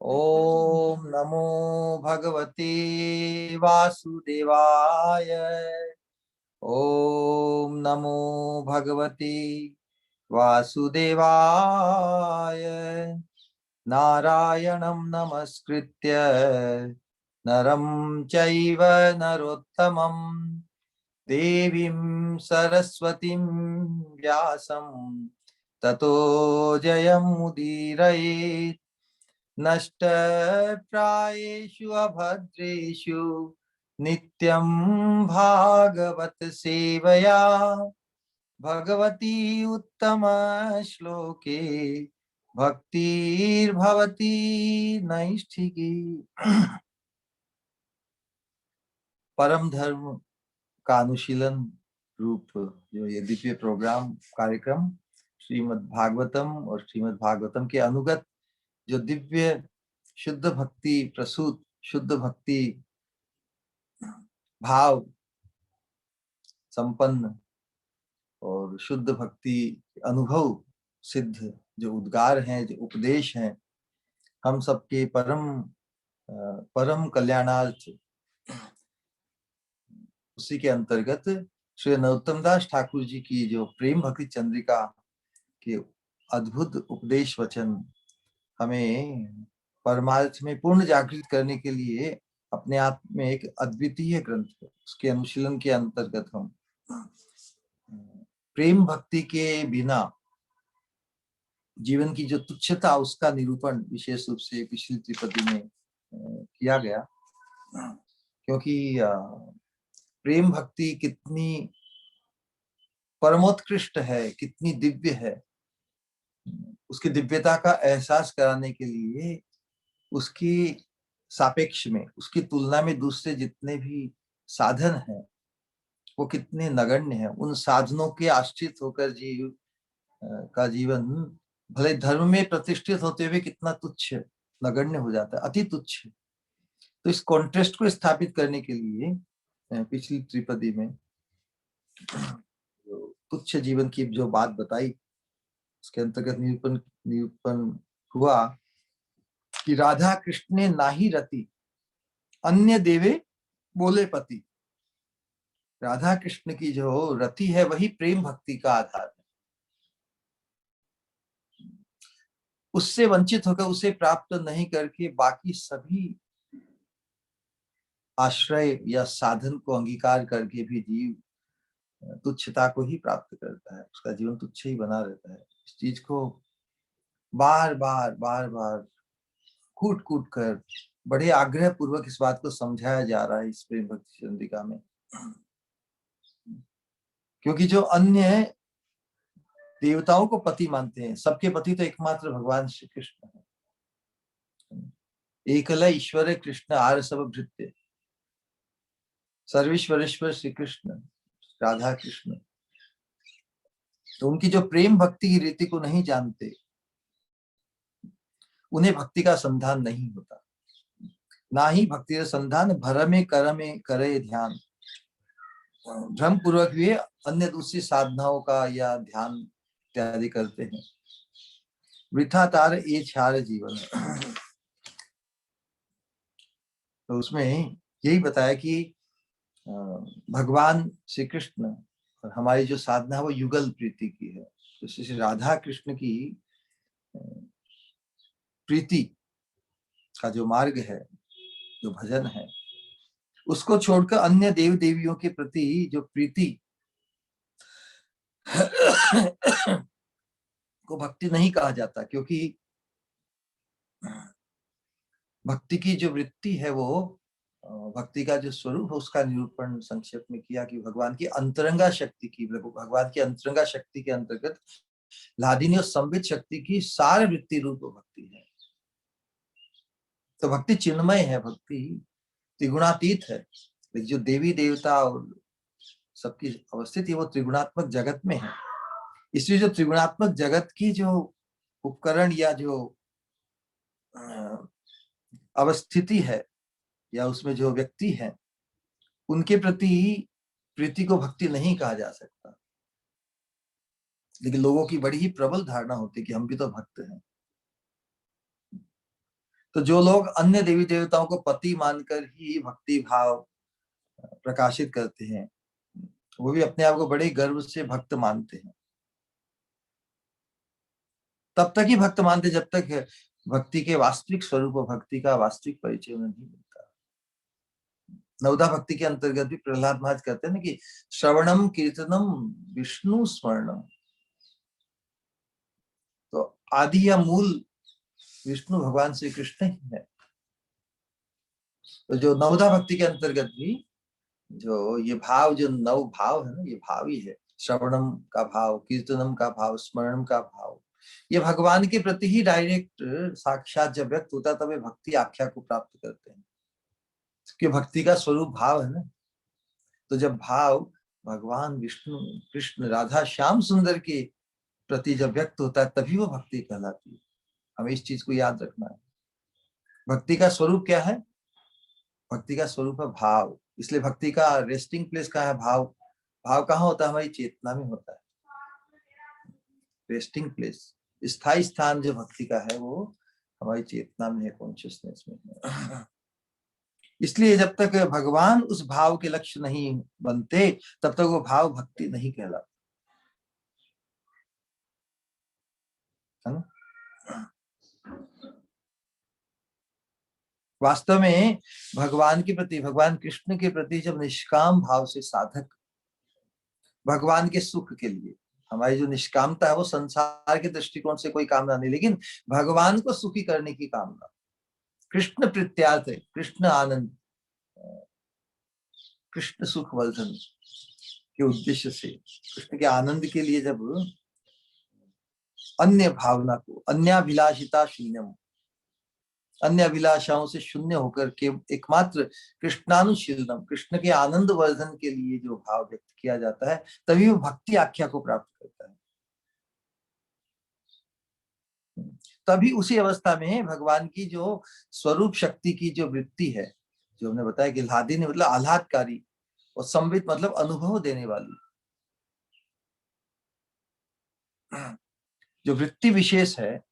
ओम नमो भगवते वासुदेवाय। ओम नमो भगवते वासुदेवाय। नारायणं नमस्कृत्य नरं चैव नरोत्तमं देवीं सरस्वतीं व्यासं ततो जयमुदीरयेत्। नष्टप्रायेषु अभद्रेषु नित्यं भागवत सेवया भगवती उत्तम श्लोके भक्तिर्भवती नैष्ठिकी। परम धर्म का अनुशीलन रूप जो ये दिव्य प्रोग्राम कार्यक्रम श्रीमद् भागवतम और श्रीमद् भागवतम के अनुगत जो दिव्य शुद्ध भक्ति प्रसूत शुद्ध भक्ति भाव संपन्न और शुद्ध भक्ति अनुभव सिद्ध जो उद्गार हैं, जो उपदेश हैं, हम सबके परम कल्याणार्थ, उसी के अंतर्गत श्री नरोत्तम दास ठाकुर जी की जो प्रेम भक्ति चंद्रिका के अद्भुत उपदेश वचन हमें परमार्थ में पूर्ण जागृत करने के लिए अपने आप में एक अद्वितीय ग्रंथ है। उसके अनुशीलन के अंतर्गत हम प्रेम भक्ति के बिना जीवन की जो तुच्छता उसका निरूपण विशेष रूप से पिछली त्रिपदी में किया गया, क्योंकि प्रेम भक्ति कितनी परमोत्कृष्ट है, कितनी दिव्य है, उसकी दिव्यता का एहसास कराने के लिए उसकी सापेक्ष में, उसकी तुलना में दूसरे जितने भी साधन हैं वो कितने नगण्य हैं। उन साधनों के आश्रित होकर जीव का जीवन भले धर्म में प्रतिष्ठित होते हुए कितना तुच्छ नगण्य हो जाता है, अति तुच्छ। तो इस कॉन्ट्रास्ट को स्थापित करने के लिए पिछली त्रिपदी में तुच्छ जीवन की जो बात बताई उसके अंतर्गत निरूपण हुआ कि राधा कृष्ण ने नाही रति अन्य देवे बोले पति। राधा कृष्ण की जो रति है वही प्रेम भक्ति का आधार है। उससे वंचित होकर, उसे प्राप्त नहीं करके बाकी सभी आश्रय या साधन को अंगीकार करके भी जीव तुच्छता को ही प्राप्त करता है, उसका जीवन तुच्छ ही बना रहता है। इस चीज को बार बार कूट कूट कर बड़े आग्रह पूर्वक इस बात को समझाया जा रहा है इस प्रेम भक्ति चंद्रिका में, क्योंकि जो अन्य देवताओं को पति मानते हैं, सबके पति तो एकमात्र भगवान श्री कृष्ण है। एकल ईश्वर कृष्ण आर सब भृत्य, सर्वेश्वरेश्वर श्री कृष्ण राधा कृष्ण। तो उनकी जो प्रेम भक्ति की रीति को नहीं जानते, उन्हें भक्ति का संधान नहीं होता। ना ही भक्ति का संधान भरमे करमे करे ध्यान, भ्रम पूर्वक भी अन्य दूसरी साधनाओं का या ध्यान इत्यादि करते हैं। वृथा तार ये छार जीवन। तो उसमें यही बताया कि भगवान श्री कृष्ण और हमारी जो साधना है वो युगल प्रीति की है। तो श्री राधा कृष्ण की प्रीति का जो मार्ग है, जो भजन है, उसको छोड़कर अन्य देव देवियों के प्रति जो प्रीति को भक्ति नहीं कहा जाता, क्योंकि भक्ति की जो वृत्ति है वो भक्ति का जो स्वरूप है उसका निरूपण संक्षेप में किया कि भगवान की अंतरंगा शक्ति की, भगवान की अंतरंगा शक्ति के अंतर्गत लादिनी और संबित शक्ति की सार वृत्ति रूप भक्ति है। तो भक्ति चिन्मय है, भक्ति त्रिगुणातीत है। जो देवी देवता और सबकी अवस्थिति वो त्रिगुणात्मक जगत में है। इसलिए जो त्रिगुणात्मक जगत की जो उपकरण या जो अवस्थिति है या उसमें जो व्यक्ति है, उनके प्रति प्रीति को भक्ति नहीं कहा जा सकता। लेकिन लोगों की बड़ी ही प्रबल धारणा होती है कि हम भी तो भक्त हैं। तो जो लोग अन्य देवी देवताओं को पति मानकर ही भक्ति भाव प्रकाशित करते हैं, वो भी अपने आप को बड़े गर्व से भक्त मानते हैं। तब तक ही भक्त मानते जब तक भक्ति के वास्तविक स्वरूप और भक्ति का वास्तविक परिचय उन्हें नहीं मिलता। नवदा भक्ति के अंतर्गत भी प्रहलाद महाराज कहते हैं ना कि श्रवणम कीर्तनम विष्णु स्मरणम। तो आदि या मूल विष्णु भगवान श्री कृष्ण ही है। तो जो नवदा भक्ति के अंतर्गत भी जो ये भाव, जो नव भाव है ना, ये भाव ही है। श्रवणम का भाव, कीर्तनम का भाव, स्मरणम का भाव, ये भगवान के प्रति ही डायरेक्ट साक्षात जब व्यक्त होता तब भक्ति आख्या को प्राप्त करते हैं, कि भक्ति का स्वरूप भाव है ना। तो जब भाव भगवान विष्णु कृष्ण राधा श्याम सुंदर के प्रति जब व्यक्त होता है तभी वो भक्ति कहलाती है। हमें इस चीज को याद रखना है। भक्ति का स्वरूप क्या है? भक्ति का स्वरूप है भाव। इसलिए भक्ति का रेस्टिंग प्लेस कहाँ है? भाव। भाव कहाँ होता है? हमारी चेतना में होता है। रेस्टिंग प्लेस, स्थायी स्थान जो भक्ति का है वो हमारी चेतना में है, कॉन्शियसनेस में है। इसलिए जब तक भगवान उस भाव के लक्ष्य नहीं बनते तब तक वो भाव भक्ति नहीं कहलाता, है ना। वास्तव में भगवान के प्रति, भगवान कृष्ण के प्रति जब निष्काम भाव से साधक भगवान के सुख के लिए, हमारी जो निष्कामता है वो संसार के दृष्टिकोण से कोई कामना नहीं, लेकिन भगवान को सुखी करने की कामना, कृष्ण प्रीत्यार्थ, कृष्ण आनंद, कृष्ण सुख वर्धन के उद्देश्य से, कृष्ण के आनंद के लिए जब अन्य भावना को, अन्याभिलाषिता शून्यम, अन्य अभिलाषाओं से शून्य होकर के एकमात्र कृष्णानुशीलनम, कृष्ण के आनंद वर्धन के लिए जो भाव व्यक्त किया जाता है तभी वो भक्ति आख्या को प्राप्त करता है। तभी उसी अवस्था में भगवान की जो स्वरूप शक्ति की जो वृत्ति है, जो हमने बताया कि लादिनी मतलब आह्लादकारी और संवित मतलब अनुभव देने वाली जो वृत्ति विशेष है,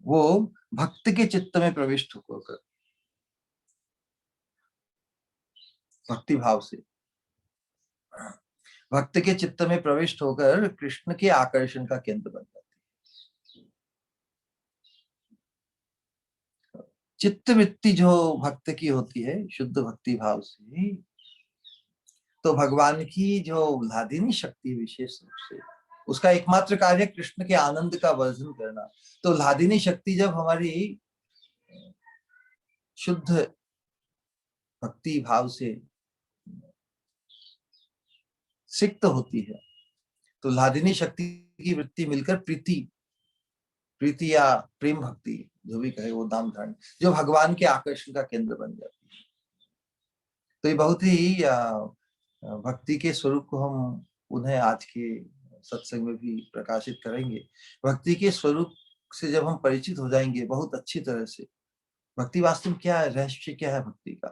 वो भक्त के चित्त में प्रविष्ट होकर भक्ति भाव से भक्त के चित्त में प्रविष्ट होकर कृष्ण के आकर्षण का केंद्र बन जाती है। चित्त वृत्ति जो भक्त की होती है शुद्ध भक्ति भाव से, तो भगवान की जो लादिनी शक्ति विशेष रूप से उसका एकमात्र कार्य कृष्ण के आनंद का वर्धन करना। तो लादिनी शक्ति जब हमारी शुद्ध भक्ति भाव से सिक्त होती है तो लादिनी शक्ति की वृत्ति मिलकर प्रीति, प्रीति या प्रेम भक्ति जो भी कहे वो नाम धारण, जो भगवान के आकर्षण का केंद्र बन जाती है। तो ये बहुत ही भक्ति के स्वरूप को हम उन्हें आज के सत्संग में भी प्रकाशित करेंगे। भक्ति के स्वरूप से जब हम परिचित हो जाएंगे बहुत अच्छी तरह से, भक्ति वास्तव में क्या है, रहस्य क्या है भक्ति का,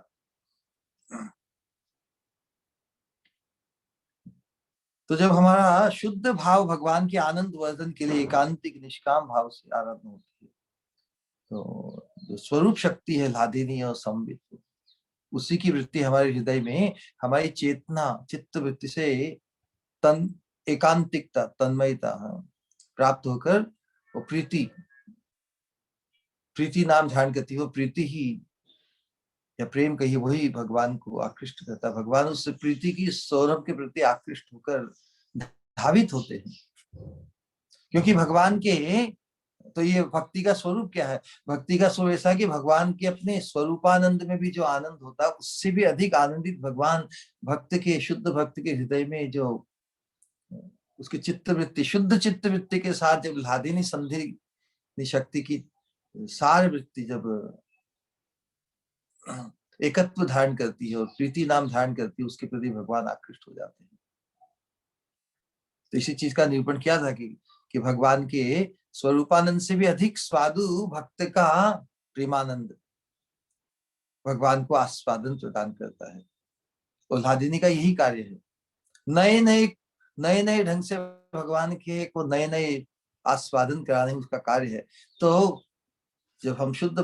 तो जब हमारा शुद्ध भाव भगवान के आनंद वर्धन के लिए एकांतिक निष्काम भाव से आराधना होती है, तो जो स्वरूप शक्ति है लादिनी और संवित, उसी की वृत्ति हमारे हृदय में, हमारी चेतना चित्त वृत्ति से तन एकांतिकता, तन्मयता प्राप्त होकर वो प्रीति, प्रीति नाम ध्यान करती है। वो प्रीति ही या प्रेम कहिए, वही भगवान को आकृष्ट करता है। भगवान उस प्रीति की सौरभ के प्रति आकृष्ट होकर धावित होते हैं, क्योंकि भगवान के, तो ये भक्ति का स्वरूप क्या है? भक्ति का स्वरूप ऐसा कि भगवान के अपने स्वरूपानंद में भी जो आनंद होता है उससे भी अधिक आनंदित भगवान भक्त के, शुद्ध भक्त के हृदय में जो उसकी चित्त वृत्ति, शुद्ध चित्त वृत्ति के साथ जब लादिनी संधि शक्ति की सार वृत्ति जब एकत्व धारण करती है और प्रीति नाम धारण करती है, उसके प्रति भगवान आकृष्ट हो जाते हैं। तो इसी चीज का निरूपण किया था कि भगवान के स्वरूपानंद से भी अधिक स्वादु भक्त का प्रेमानंद भगवान को आस्वादन प्रदान करता है। और लादिनी का यही कार्य है, नए नए ढंग से भगवान के को नए नए आस्वादन कराने में उसका कार्य है। तो जब हम शुद्ध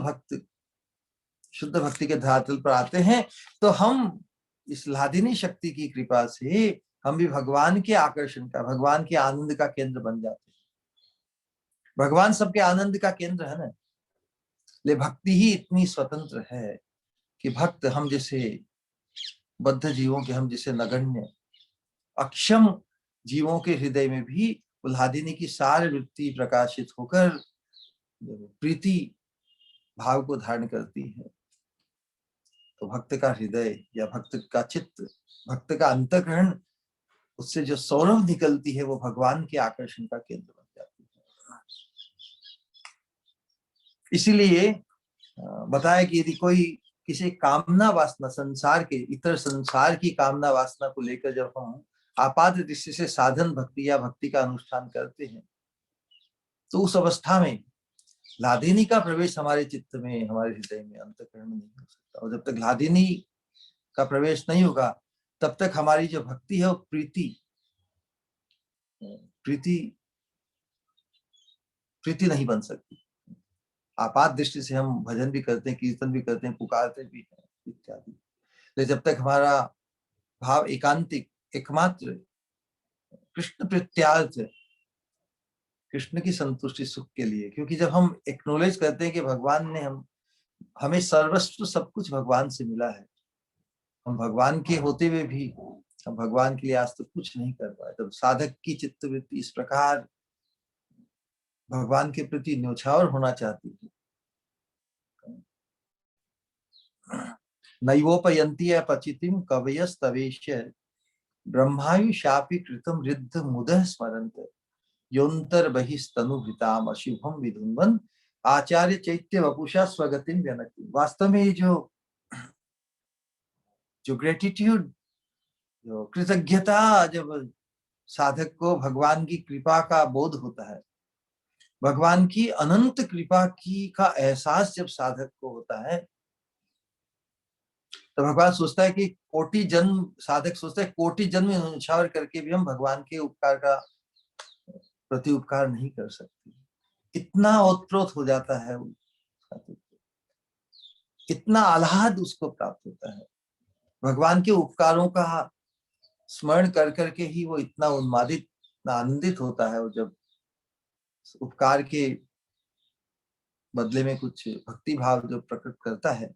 भक्ति के धरातल पर आते हैं तो हम इस लादिनी शक्ति की कृपा से हम भी भगवान के आकर्षण का, भगवान के आनंद का केंद्र बन जाते हैं। भगवान सबके आनंद का केंद्र है ना, ले भक्ति ही इतनी स्वतंत्र है कि भक्त हम जैसे बद्ध जीवों के, हम जैसे नगण्य अक्षम जीवों के हृदय में भी उल्लादिनी की सारी वृत्ति प्रकाशित होकर प्रीति भाव को धारण करती है। तो भक्त का हृदय या भक्त का चित्त, भक्त का अंतःकरण, उससे जो सौरभ निकलती है वो भगवान के आकर्षण का केंद्र बन जाती है। इसीलिए बताया कि यदि कोई किसी कामना वासना, संसार के, इतर संसार की कामना वासना को लेकर जब हम आपात दृष्टि से साधन भक्ति या भक्ति का अनुष्ठान करते हैं तो उस अवस्था में लादिनी का प्रवेश हमारे चित्त में, हमारे हृदय में, अंतःकरण में नहीं हो सकता। और जब तक लादिनी का प्रवेश नहीं होगा तब तक हमारी जो भक्ति है वो प्रीति नहीं बन सकती। आपात दृष्टि से हम भजन भी करते हैं, कीर्तन भी करते हैं, पुकारते भी हैं इत्यादि, लेकिन जब तक हमारा भाव एकांतिक, एकमात्र कृष्ण प्रत्यार्थ, कृष्ण की संतुष्टि सुख के लिए, क्योंकि जब हम एक्नॉलेज करते हैं कि भगवान ने हमें सर्वस्व सब कुछ भगवान से मिला है, हम भगवान के होते हुए भी हम भगवान के लिए आज तक कुछ नहीं कर पाए, तब साधक की चित्तवृत्ति इस प्रकार भगवान के प्रति न्योछावर होना चाहती है। नैवोपयन्ति अपचितिम कवयस्तवेश्य ब्रह्मायुषापि कृतम रिद्ध मुदः स्मरन्त योन्तर बहिस्तनुभृताम अशुभम विधुन्वन आचार्य चैत्य वपुषा स्वगतिम व्यनक्ति। वास्तव में जो ग्रेटिट्यूड, जो कृतज्ञता जब साधक को भगवान की कृपा का बोध होता है, भगवान की अनंत कृपा की का एहसास जब साधक को होता है, तो भगवान सोचता है कि कोटि जन्म, साधक सोचता है कोटि जन्म न्योछावर करके भी हम भगवान के उपकार का प्रति उपकार नहीं कर सकते। इतना ओतप्रोत हो जाता है, इतना आह्लाद उसको प्राप्त होता है भगवान के उपकारों का स्मरण कर करके ही वो इतना उन्मादित, इतना आनंदित होता है। और जब उपकार के बदले में कुछ भक्ति भाव जो प्रकट करता है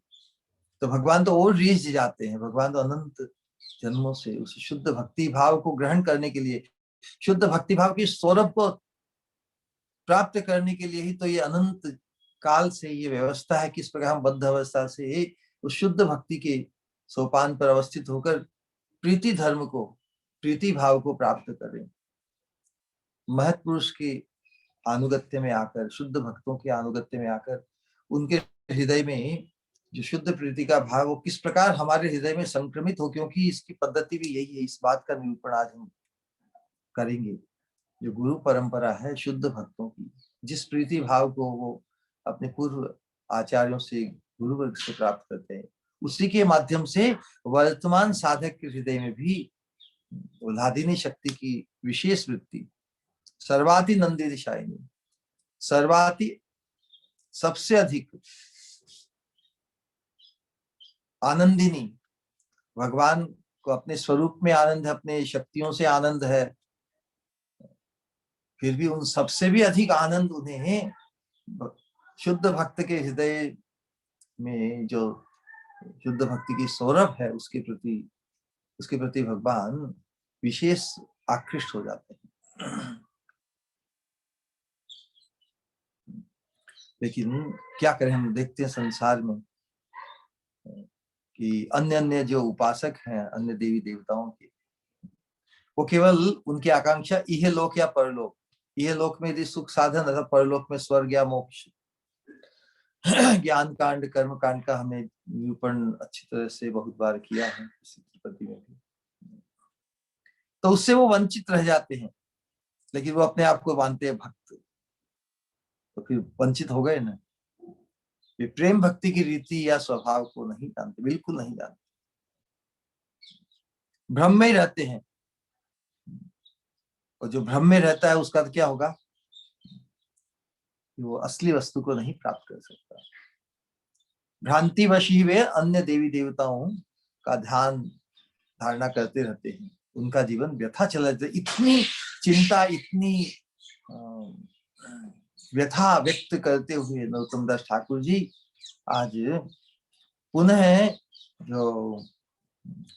तो भगवान तो और रीझ जाते हैं। भगवान तो अनंत जन्मों से उस शुद्ध भक्ति भाव को ग्रहण करने के लिए, शुद्ध भक्ति भाव की सौरभ को प्राप्त करने के लिए ही तो ये अनंत काल से ये व्यवस्था है, किस प्रकार हम बद्ध अवस्था से उस शुद्ध भक्ति के सोपान पर अवस्थित होकर प्रीति धर्म को, प्रीति भाव को प्राप्त करें। महत्पुरुष के अनुगत्य में आकर, शुद्ध भक्तों के अनुगत्य में आकर उनके हृदय में जो शुद्ध प्रीति का भाव वो किस प्रकार हमारे हृदय में संक्रमित हो, क्योंकि इसकी पद्धति भी यही है। इस बात का निरूपण आज हम करेंगे। जो गुरु परंपरा है शुद्ध भक्तों की, जिस प्रीति भाव को वो अपने पूर्व आचार्यों से, गुरु वर्ग से प्राप्त करते हैं, उसी के माध्यम से वर्तमान साधक के हृदय में भी लादिनी शक्ति की विशेष वृत्ति, सर्वाति नंदी दिशाइनी, सर्वाति सबसे अधिक आनंदिनी, भगवान को अपने स्वरूप में आनंद है, अपने शक्तियों से आनंद है, फिर भी उन सबसे भी अधिक आनंद उन्हें शुद्ध भक्त के हृदय में जो शुद्ध भक्ति की सौरभ है उसके प्रति भगवान विशेष आकृष्ट हो जाते हैं। लेकिन क्या करें, हम देखते हैं संसार में कि अन्य अन्य जो उपासक हैं, अन्य देवी देवताओं के, वो केवल उनकी आकांक्षा इह लोक या परलोक, इह लोक में यदि सुख साधन अथवा परलोक में स्वर्ग या मोक्ष, ज्ञान कांड, कर्म कांड का हमें निरूपण अच्छी तरह से बहुत बार किया है त्रिपदी में भी। तो उससे वो वंचित रह जाते हैं, लेकिन वो अपने आप को मानते हैं भक्त, तो फिर वंचित हो गए ना। वे प्रेम भक्ति की रीति या स्वभाव को नहीं जानते, बिल्कुल नहीं जानते, भ्रम में ही रहते हैं। और जो भ्रम में रहता है उसका तो क्या होगा, कि वो असली वस्तु को नहीं प्राप्त कर सकता। भ्रांतिवश ही वे अन्य देवी देवताओं का ध्यान धारणा करते रहते हैं, उनका जीवन व्यथा चला जाता है। इतनी चिंता, इतनी व्यथा व्यक्त करते हुए नरोत्तम दास ठाकुर जी आज पुनः जो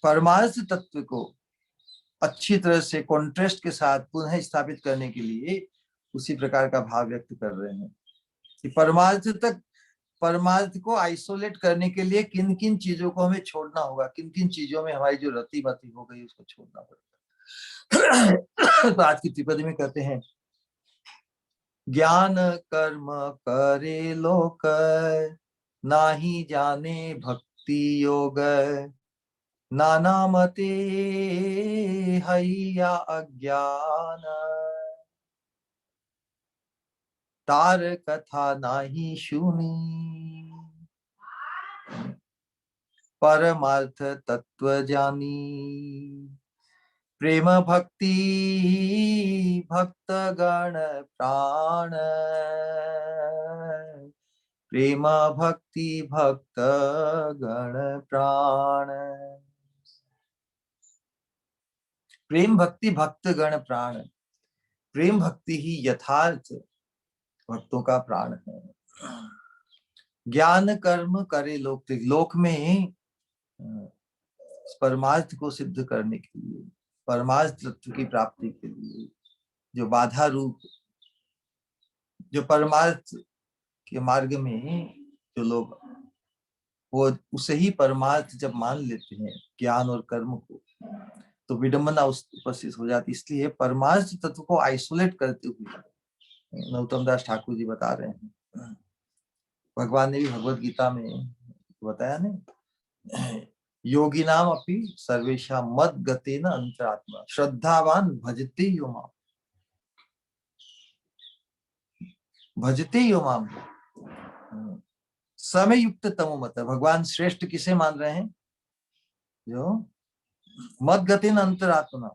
परमार्थ तत्व को अच्छी तरह से कॉन्ट्रास्ट के साथ पुनः स्थापित करने के लिए उसी प्रकार का भाव व्यक्त कर रहे हैं कि परमार्थ को आइसोलेट करने के लिए किन किन चीजों को हमें छोड़ना होगा, किन किन चीजों में हमारी जो रति मति हो गई उसको छोड़ना पड़ेगा। तो आज की त्रिपदी में कहते हैं, ज्ञान कर्म करे लोक, नाही जाने भक्ति योग, नाना मते हैया अज्ञान, तार कथा नाही सुनी, परमार्थ तत्व जानी, प्रेम भक्ति भक्त गण प्राण, प्रेम भक्ति भक्त गण प्राण, प्रेम भक्ति भक्त गण प्राण। प्रेम भक्ति ही यथार्थ भक्तों का प्राण है। ज्ञान कर्म करे लोक, लोक में परमार्थ को सिद्ध करने के लिए, परमार्थ तत्व की प्राप्ति के लिए जो बाधा रूप, जो परमार्थ के मार्ग में जो लोग वो उसे ही परमार्थ जब मान लेते हैं ज्ञान और कर्म को, तो विडंबना उपस्थित हो जाती। इसलिए परमार्थ तत्व को आइसोलेट करते हुए नरोत्तम दास ठाकुर जी बता रहे हैं। भगवान ने भी भगवत गीता में बताया नहीं, योगी नाम अपनी सर्वेशा मद गतेन अंतरात्मा, श्रद्धावान भजते यो माम, भजते यो माम, समय युक्त तमो मत। भगवान श्रेष्ठ किसे मान रहे हैं? जो मद गतेन अंतरात्मा,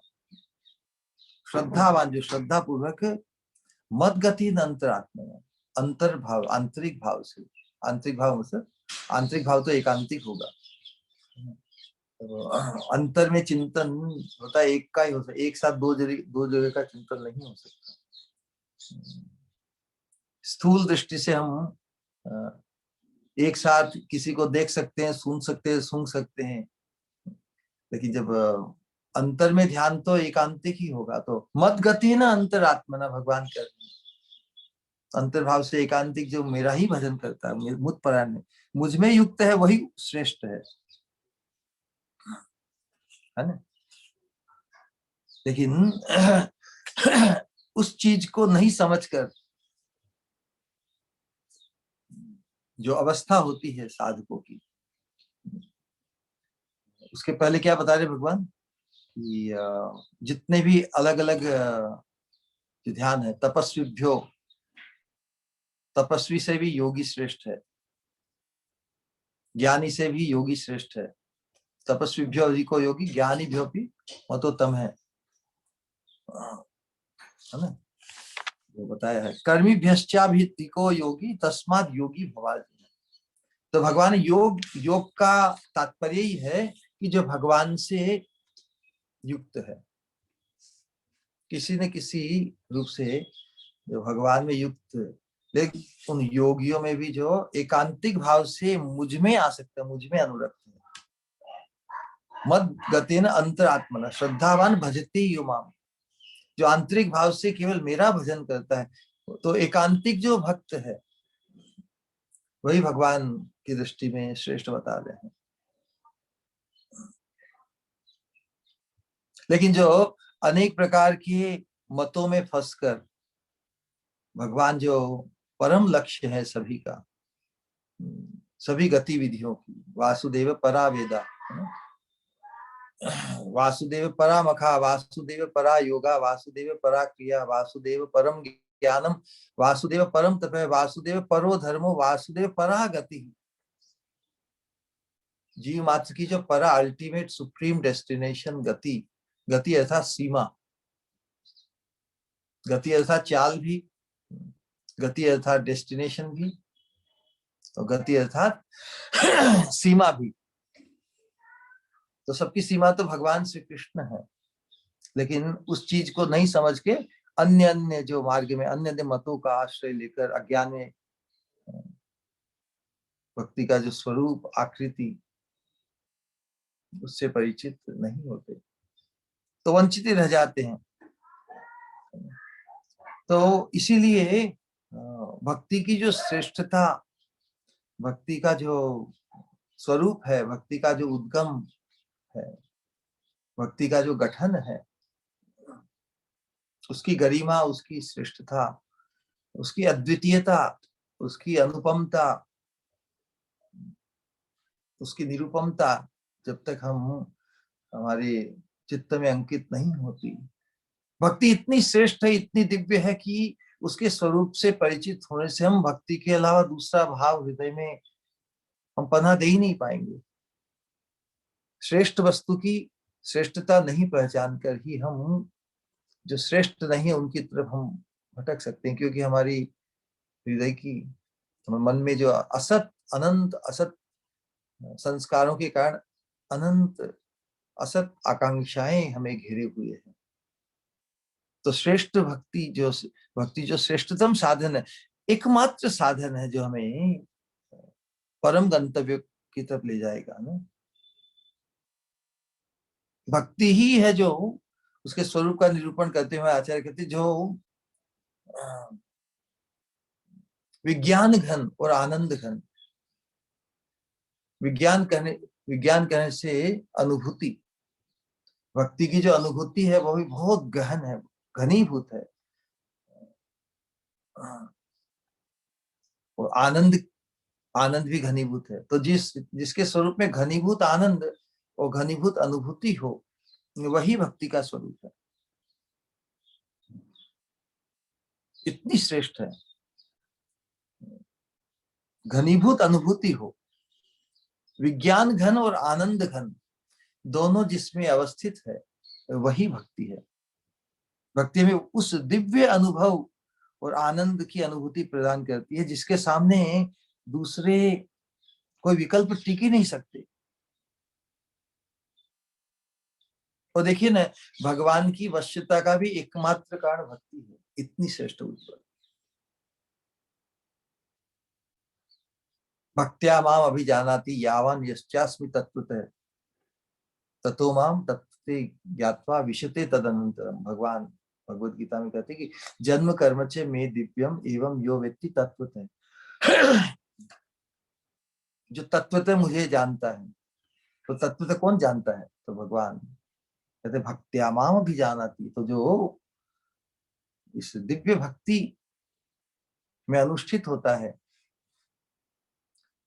श्रद्धावान, जो श्रद्धा पूर्वक मद गतेन अंतरात्मा, अंतर्भाव, आंतरिक भाव से, आंतरिक भाव मतलब आंतरिक भाव तो एकांतिक होगा, तो अंतर में चिंतन होता है, एक का ही हो सकता, एक साथ दो जगह का चिंतन नहीं हो सकता। स्थूल दृष्टि से हम एक साथ किसी को देख सकते हैं, सुन सकते हैं, सूंघ सकते हैं, लेकिन जब अंतर में ध्यान तो एकांतिक ही होगा। तो मत गति ना अंतरात्मा, ना भगवान कहते हैं अंतर्भाव से एकांतिक जो मेरा ही भजन करता है, मुझ परायण, मुझ में युक्त है, वही श्रेष्ठ है ना। लेकिन उस चीज को नहीं समझकर जो अवस्था होती है साधकों की, उसके पहले क्या बता रहे भगवान कि जितने भी अलग अलग जो ध्यान है, तपस्वीभ्यो, तपस्वी से भी योगी श्रेष्ठ है, ज्ञानी से भी योगी श्रेष्ठ है, तपस्वीभ्यो अधिको योगी, ज्ञानी भ्यो भी मतोत्तम है ना, वो बताया है। कर्मी भ्यश्चाभिधिको योगी तस्माद योगी भवार्जुन। तो भगवान योग का तात्पर्य ही है कि जो भगवान से युक्त है, किसी न किसी रूप से जो भगवान में युक्त, लेकिन उन योगियों में भी जो एकांतिक भाव से मुझ में आ सकता है, मुझ में अनुरक्त है। मद गतेन अंतरात्मना श्रद्धावान भजते यो माम, जो आंतरिक भाव से केवल मेरा भजन करता है, तो एकांतिक जो भक्त है वही भगवान की दृष्टि में श्रेष्ठ बता रहे हैं। लेकिन जो अनेक प्रकार के मतों में फंसकर भगवान जो परम लक्ष्य है सभी का, सभी गतिविधियों की, वासुदेव परा वेदा, वासुदेव परा मखा, वासुदेव परा योगा, वासुदेव परा क्रिया, वासुदेव परम ज्ञानम, वासुदेव परम तप, वासुदेव परो धर्मो, वासुदेव परा गति। जीव मात्र की जो परा, अल्टीमेट सुप्रीम डेस्टिनेशन गति, गति ऐसा सीमा, गति ऐसा चाल भी, गति अर्थात डेस्टिनेशन भी, और गति अर्थात सीमा भी। तो सबकी सीमा तो भगवान श्री कृष्ण है, लेकिन उस चीज को नहीं समझ के अन्य अन्य जो मार्ग में अन्य अन्य मतों का आश्रय लेकर अज्ञान में भक्ति का जो स्वरूप आकृति उससे परिचित नहीं होते, तो वंचित रह जाते हैं। तो इसीलिए भक्ति की जो श्रेष्ठता, भक्ति का जो स्वरूप है, भक्ति का जो उद्गम है, भक्ति का जो गठन है, उसकी गरिमा, उसकी श्रेष्ठता, उसकी अद्वितीयता, उसकी अनुपमता, उसकी निरुपमता जब तक हमारे चित्त में अंकित नहीं होती, भक्ति इतनी श्रेष्ठ है, इतनी दिव्य है कि उसके स्वरूप से परिचित होने से हम भक्ति के अलावा दूसरा भाव हृदय में हम पनाह दे ही नहीं पाएंगे। श्रेष्ठ वस्तु की श्रेष्ठता नहीं पहचान कर ही हम जो श्रेष्ठ नहीं है उनकी तरफ हम भटक सकते हैं, क्योंकि हमारी हृदय की मन में जो असत अनंत असत संस्कारों के कारण अनंत असत आकांक्षाएं हमें घेरे हुए हैं। तो श्रेष्ठ भक्ति जो श्रेष्ठतम साधन है, एकमात्र साधन है जो हमें परम गंतव्य की तरफ ले जाएगा ना। भक्ति ही है जो उसके स्वरूप का निरूपण करते हुए आचार्य कहते जो विज्ञान घन और आनंद घन, विज्ञान कहने से अनुभूति, भक्ति की जो अनुभूति है वो भी बहुत गहन है, घनीभूत है। और आनंद भी घनीभूत है। तो जिसके स्वरूप में घनीभूत आनंद और घनीभूत अनुभूति हो, वही भक्ति का स्वरूप है। इतनी श्रेष्ठ है, घनीभूत अनुभूति हो, विज्ञान घन और आनंद घन दोनों जिसमें अवस्थित है, वही भक्ति है। भक्ति में उस दिव्य अनुभव और आनंद की अनुभूति प्रदान करती है जिसके सामने दूसरे कोई विकल्प टिक ही नहीं सकते। और देखिए ना, भगवान की वश्यता का भी एकमात्र कारण भक्ति है, इतनी श्रेष्ठ उज्ज्वल। भक्त्या माम अभिजानाति यावान यश्चास्मि तत्त्वतः ततो माम तत्ते ज्ञात्वा विशते तदनंतरम। भगवान भगवत गीता में कहते कि जन्म कर्म च मे दिव्यम एवं यो व्यक्ति तत्वतः, जो तत्वतः मुझे जानता है। तो तत्वतः कौन जानता है? तो भगवान कहते भक्त्या माम अभिजानाति, तो जो इस दिव्य भक्ति में अनुष्ठित होता है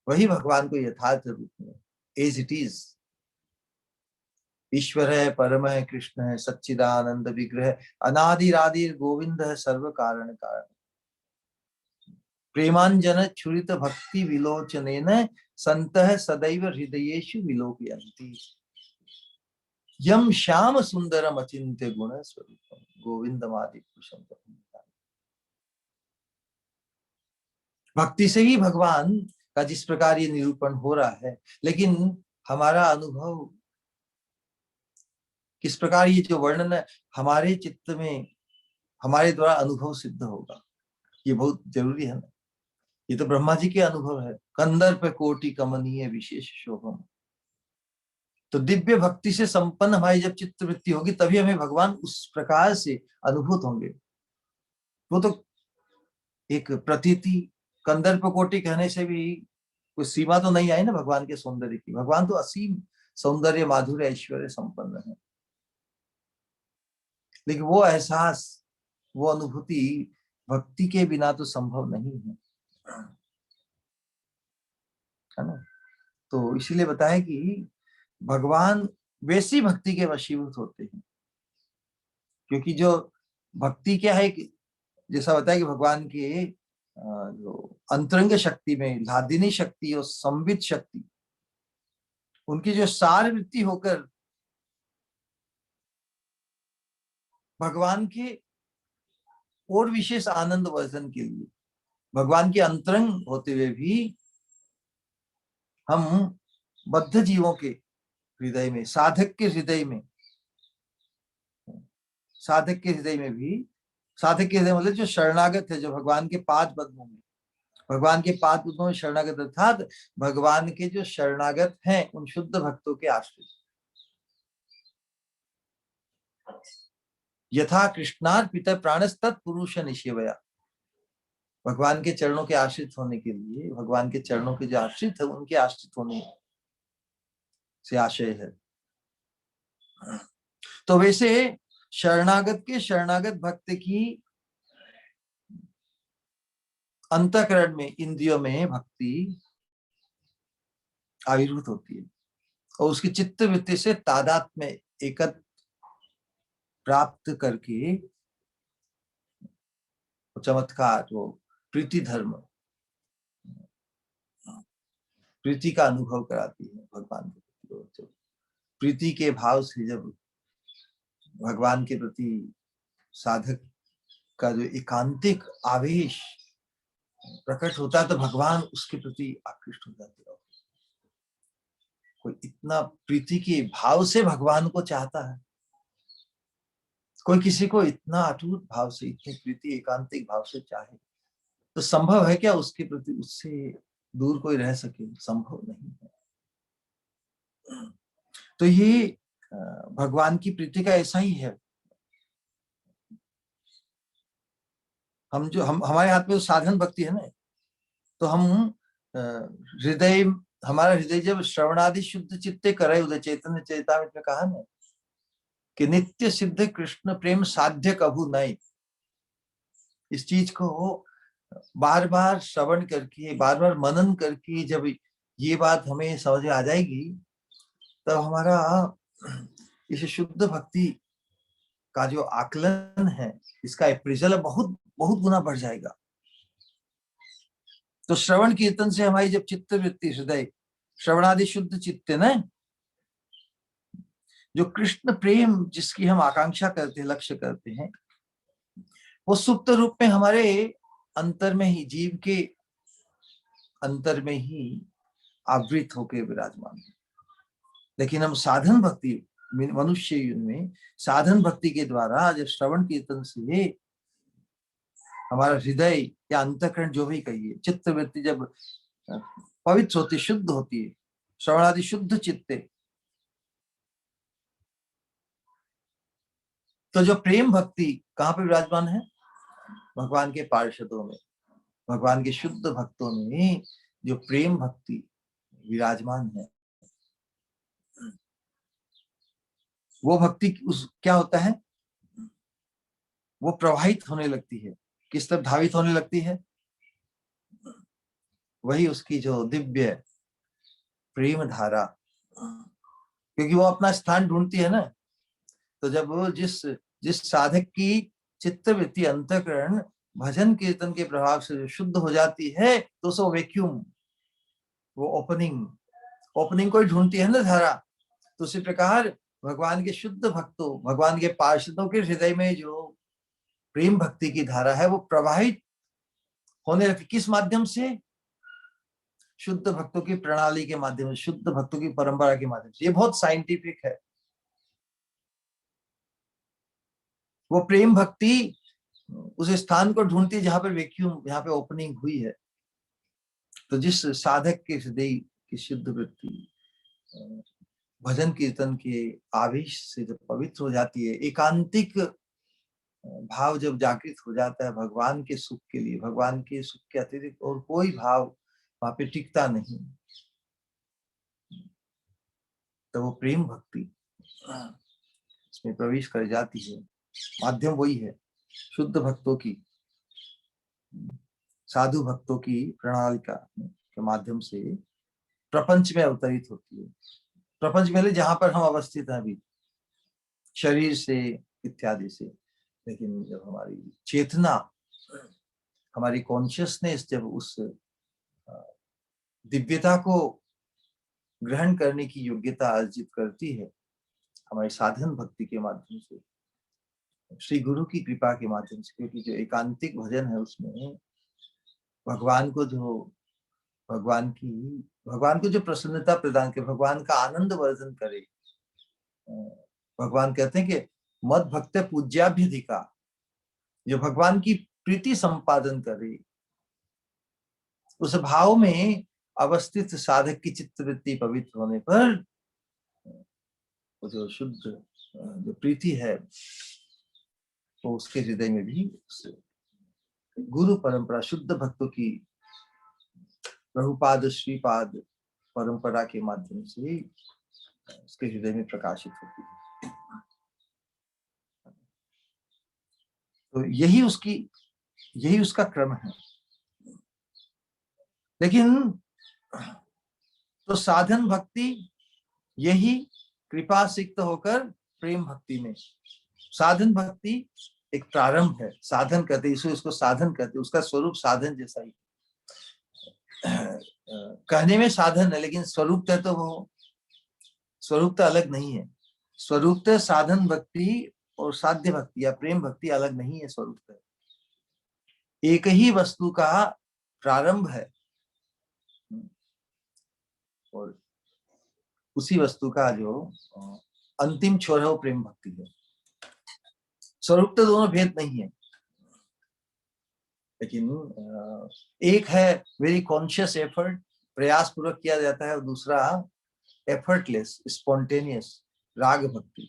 वही भगवान को यथार्थ रूप में एज इट इज, ईश्वर है, परम है, कृष्ण है, सच्चिदानंद विग्रह, अनादिरादिर गोविंद है, सर्व कारण कारण, प्रेमांजन छुरित भक्ति विलोचनेन संतः सदैव हृदयेषु विलोकयन्ति, यम श्याम सुंदरम अचिंत्य गुण स्वरूपम गोविंदमादि पुरुषम। भक्ति से ही भगवान का जिस प्रकार ये निरूपण हो रहा है, लेकिन हमारा अनुभव किस प्रकार, ये जो वर्णन है हमारे चित्त में हमारे द्वारा अनुभव सिद्ध होगा, ये बहुत जरूरी है ना। ये तो ब्रह्मा जी के अनुभव है, कंदर्प कोटि कमनीय विशेष शोभम। तो दिव्य भक्ति से संपन्न हमारी जब चित्त वृत्ति होगी तभी हमें भगवान उस प्रकार से अनुभूत होंगे। वो तो एक प्रतीति, कंदर्प कोटि कहने से भी कोई सीमा तो नहीं आई ना भगवान के सौंदर्य की। भगवान तो असीम सौंदर्य माधुर्य ऐश्वर्य संपन्न है, लेकिन वो एहसास, वो अनुभूति भक्ति के बिना तो संभव नहीं है ना। तो इसीलिए बताया कि भगवान वैसी भक्ति के वशीभूत होते हैं, क्योंकि जो भक्ति क्या है कि जैसा बताया कि भगवान के जो अंतरंग शक्ति में लादिनी शक्ति और संवित शक्ति, उनकी जो सार वृत्ति होकर भगवान के और विशेष आनंद वर्धन के लिए भगवान के अंतरंग होते हुए भी हम बद्ध जीवों के हृदय में, साधक के हृदय में, साधक के हृदय में भी, साधक के हृदय मतलब जो शरणागत है, जो भगवान के पाद पद्मों में, भगवान के पाद पद्मों में शरणागत, अर्थात भगवान के जो शरणागत हैं उन शुद्ध भक्तों के आश्रित, यथा कृष्णार्पित प्राणस्तत् पुरुष निषेवया, भगवान के चरणों के आश्रित होने के लिए, भगवान के चरणों के जो आश्रित है उनके आश्रित होने से आशय है। तो वैसे शरणागत के शरणागत भक्त की अंतःकरण में, इंद्रियों में भक्ति आविर्भूत होती है और उसकी चित्त वृत्ति से तादात्म्य एकत्र प्राप्त करके चमत्कार, वो प्रीति धर्म, प्रीति का अनुभव कराती है भगवान के प्रति। प्रीति के भाव से जब भगवान के प्रति साधक का जो एकांतिक आवेश प्रकट होता है तो भगवान उसके प्रति आकृष्ट हो जाते हैं। कोई इतना प्रीति के भाव से भगवान को चाहता है, कोई किसी को इतना अटूट भाव से, इतनी प्रीति एकांतिक भाव से चाहे तो संभव है क्या उसके प्रति, उससे दूर कोई रह सके? संभव नहीं है। तो ये भगवान की प्रीति का ऐसा ही है। हम हमारे हाथ में तो साधन भक्ति है ना, तो हम हृदय, हमारा हृदय जब श्रवणादि शुद्ध चित्ते करे उदय, चैतन्य चैतामृत में कहा ना कि नित्य सिद्ध कृष्ण प्रेम साध्य कभू नहीं। इस चीज को बार बार श्रवण करके, बार बार मनन करके जब ये बात हमें समझ में आ जाएगी तब हमारा इस शुद्ध भक्ति का जो आकलन है, इसका अप्रेजल बहुत बहुत गुना बढ़ जाएगा। तो श्रवण कीर्तन से हमारी जब चित्त वृत्ति, हृदय श्रवणादि शुद्ध चित्त न, जो कृष्ण प्रेम जिसकी हम आकांक्षा करते हैं, लक्ष्य करते हैं, वो सुप्त रूप में हमारे अंतर में ही, जीव के अंतर में ही आवृत होकर विराजमान है। लेकिन हम साधन भक्ति, मनुष्य युग में साधन भक्ति के द्वारा जब श्रवण कीर्तन से हमारा हृदय या अंतःकरण जो भी कहिए, चित्त वृत्ति जब पवित्र होती, शुद्ध होती है, श्रवणादि शुद्ध चित्ते, तो जो प्रेम भक्ति कहाँ पे विराजमान है? भगवान के पार्षदों में, भगवान के शुद्ध भक्तों में जो प्रेम भक्ति विराजमान है, वो भक्ति उस क्या होता है, वो प्रवाहित होने लगती है। किस तरफ धावित होने लगती है? वही उसकी जो दिव्य प्रेम धारा, क्योंकि वो अपना स्थान ढूंढती है ना। तो जब वो जिस जिस साधक की चित्त वृत्ति, अंतःकरण भजन कीर्तन के प्रभाव से शुद्ध हो जाती है तो सो वैक्यूम, वो ओपनिंग को ही ढूंढती है ना धारा। तो उसी प्रकार भगवान के शुद्ध भक्तों, भगवान के पार्षदों के हृदय में जो प्रेम भक्ति की धारा है वो प्रवाहित होने लगती। किस माध्यम से? शुद्ध भक्तों की प्रणाली के माध्यम से, शुद्ध भक्तों की परंपरा के माध्यम से। ये बहुत साइंटिफिक है। वो प्रेम भक्ति उस स्थान को ढूंढती है जहां पर वैक्यूम, जहां पे ओपनिंग हुई है। तो जिस साधक के हृदय की शुद्ध वृत्ति भजन कीर्तन के आवेश से जब पवित्र हो जाती है, एकांतिक भाव जब जागृत हो जाता है भगवान के सुख के लिए, भगवान के सुख के अतिरिक्त और कोई भाव वहां पे टिकता नहीं, तो वो प्रेम भक्ति इसमें प्रवेश कर जाती है। माध्यम वही है, शुद्ध भक्तों की, साधु भक्तों की प्रणालिका के माध्यम से प्रपंच में अवतरित होती है। प्रपंच में जहां पर हम अवस्थित हैं अभी, शरीर से इत्यादि से। लेकिन जब हमारी चेतना, हमारी कॉन्शियसनेस जब उस दिव्यता को ग्रहण करने की योग्यता अर्जित करती है हमारी साधन भक्ति के माध्यम से, श्री गुरु की कृपा के माध्यम से, क्योंकि जो एकांतिक भजन है उसमें भगवान को जो भगवान को जो प्रसन्नता प्रदान करे, भगवान का आनंद वर्धन करे। भगवान कहते हैं कि मद भक्त पूज्याभ्यधिका, जो भगवान की प्रीति संपादन करे, उस भाव में अवस्थित साधक की चित्तवृत्ति पवित्र होने पर वो जो शुद्ध जो प्रीति है वो उसके हृदय में भी गुरु परंपरा, शुद्ध भक्तों की प्रभुपाद श्रीपाद परंपरा के माध्यम से उसके हृदय में प्रकाशित होती है। तो यही उसका क्रम है। लेकिन तो साधन भक्ति यही कृपा सिक्त होकर प्रेम भक्ति में, साधन भक्ति एक प्रारंभ है। साधन कहते इसको साधन कहते, उसका स्वरूप साधन जैसा ही कहने में साधन है, लेकिन स्वरूप तो वो स्वरूप तो अलग नहीं है। स्वरूप साधन भक्ति और साध्य भक्ति या प्रेम भक्ति अलग नहीं है। स्वरूप एक ही वस्तु का प्रारंभ है और उसी वस्तु का जो अंतिम छोर है वो प्रेम भक्ति है। स्वरूप तो दोनों भेद नहीं है, लेकिन एक है वेरी कॉन्शियस एफर्ट, प्रयास पूर्वक किया जाता है, और दूसरा एफर्टलेस स्पॉन्टेनियस राग भक्ति।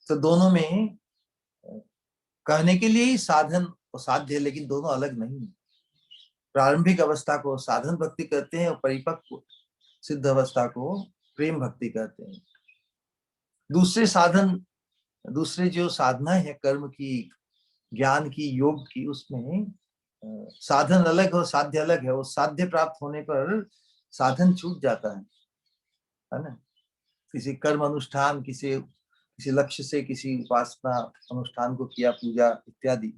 तो दोनों में कहने के लिए ही साधन और साध्य, लेकिन दोनों अलग नहीं है। प्रारंभिक अवस्था को साधन भक्ति कहते हैं और परिपक्व सिद्ध अवस्था को प्रेम भक्ति कहते हैं। दूसरे जो साधना है कर्म की, ज्ञान की, योग की, उसमें साधन अलग और साध्य अलग है। वो साध्य प्राप्त होने पर साधन छूट जाता है ना। किसी कर्म अनुष्ठान, किसी लक्ष्य से किसी उपासना अनुष्ठान को किया, पूजा इत्यादि,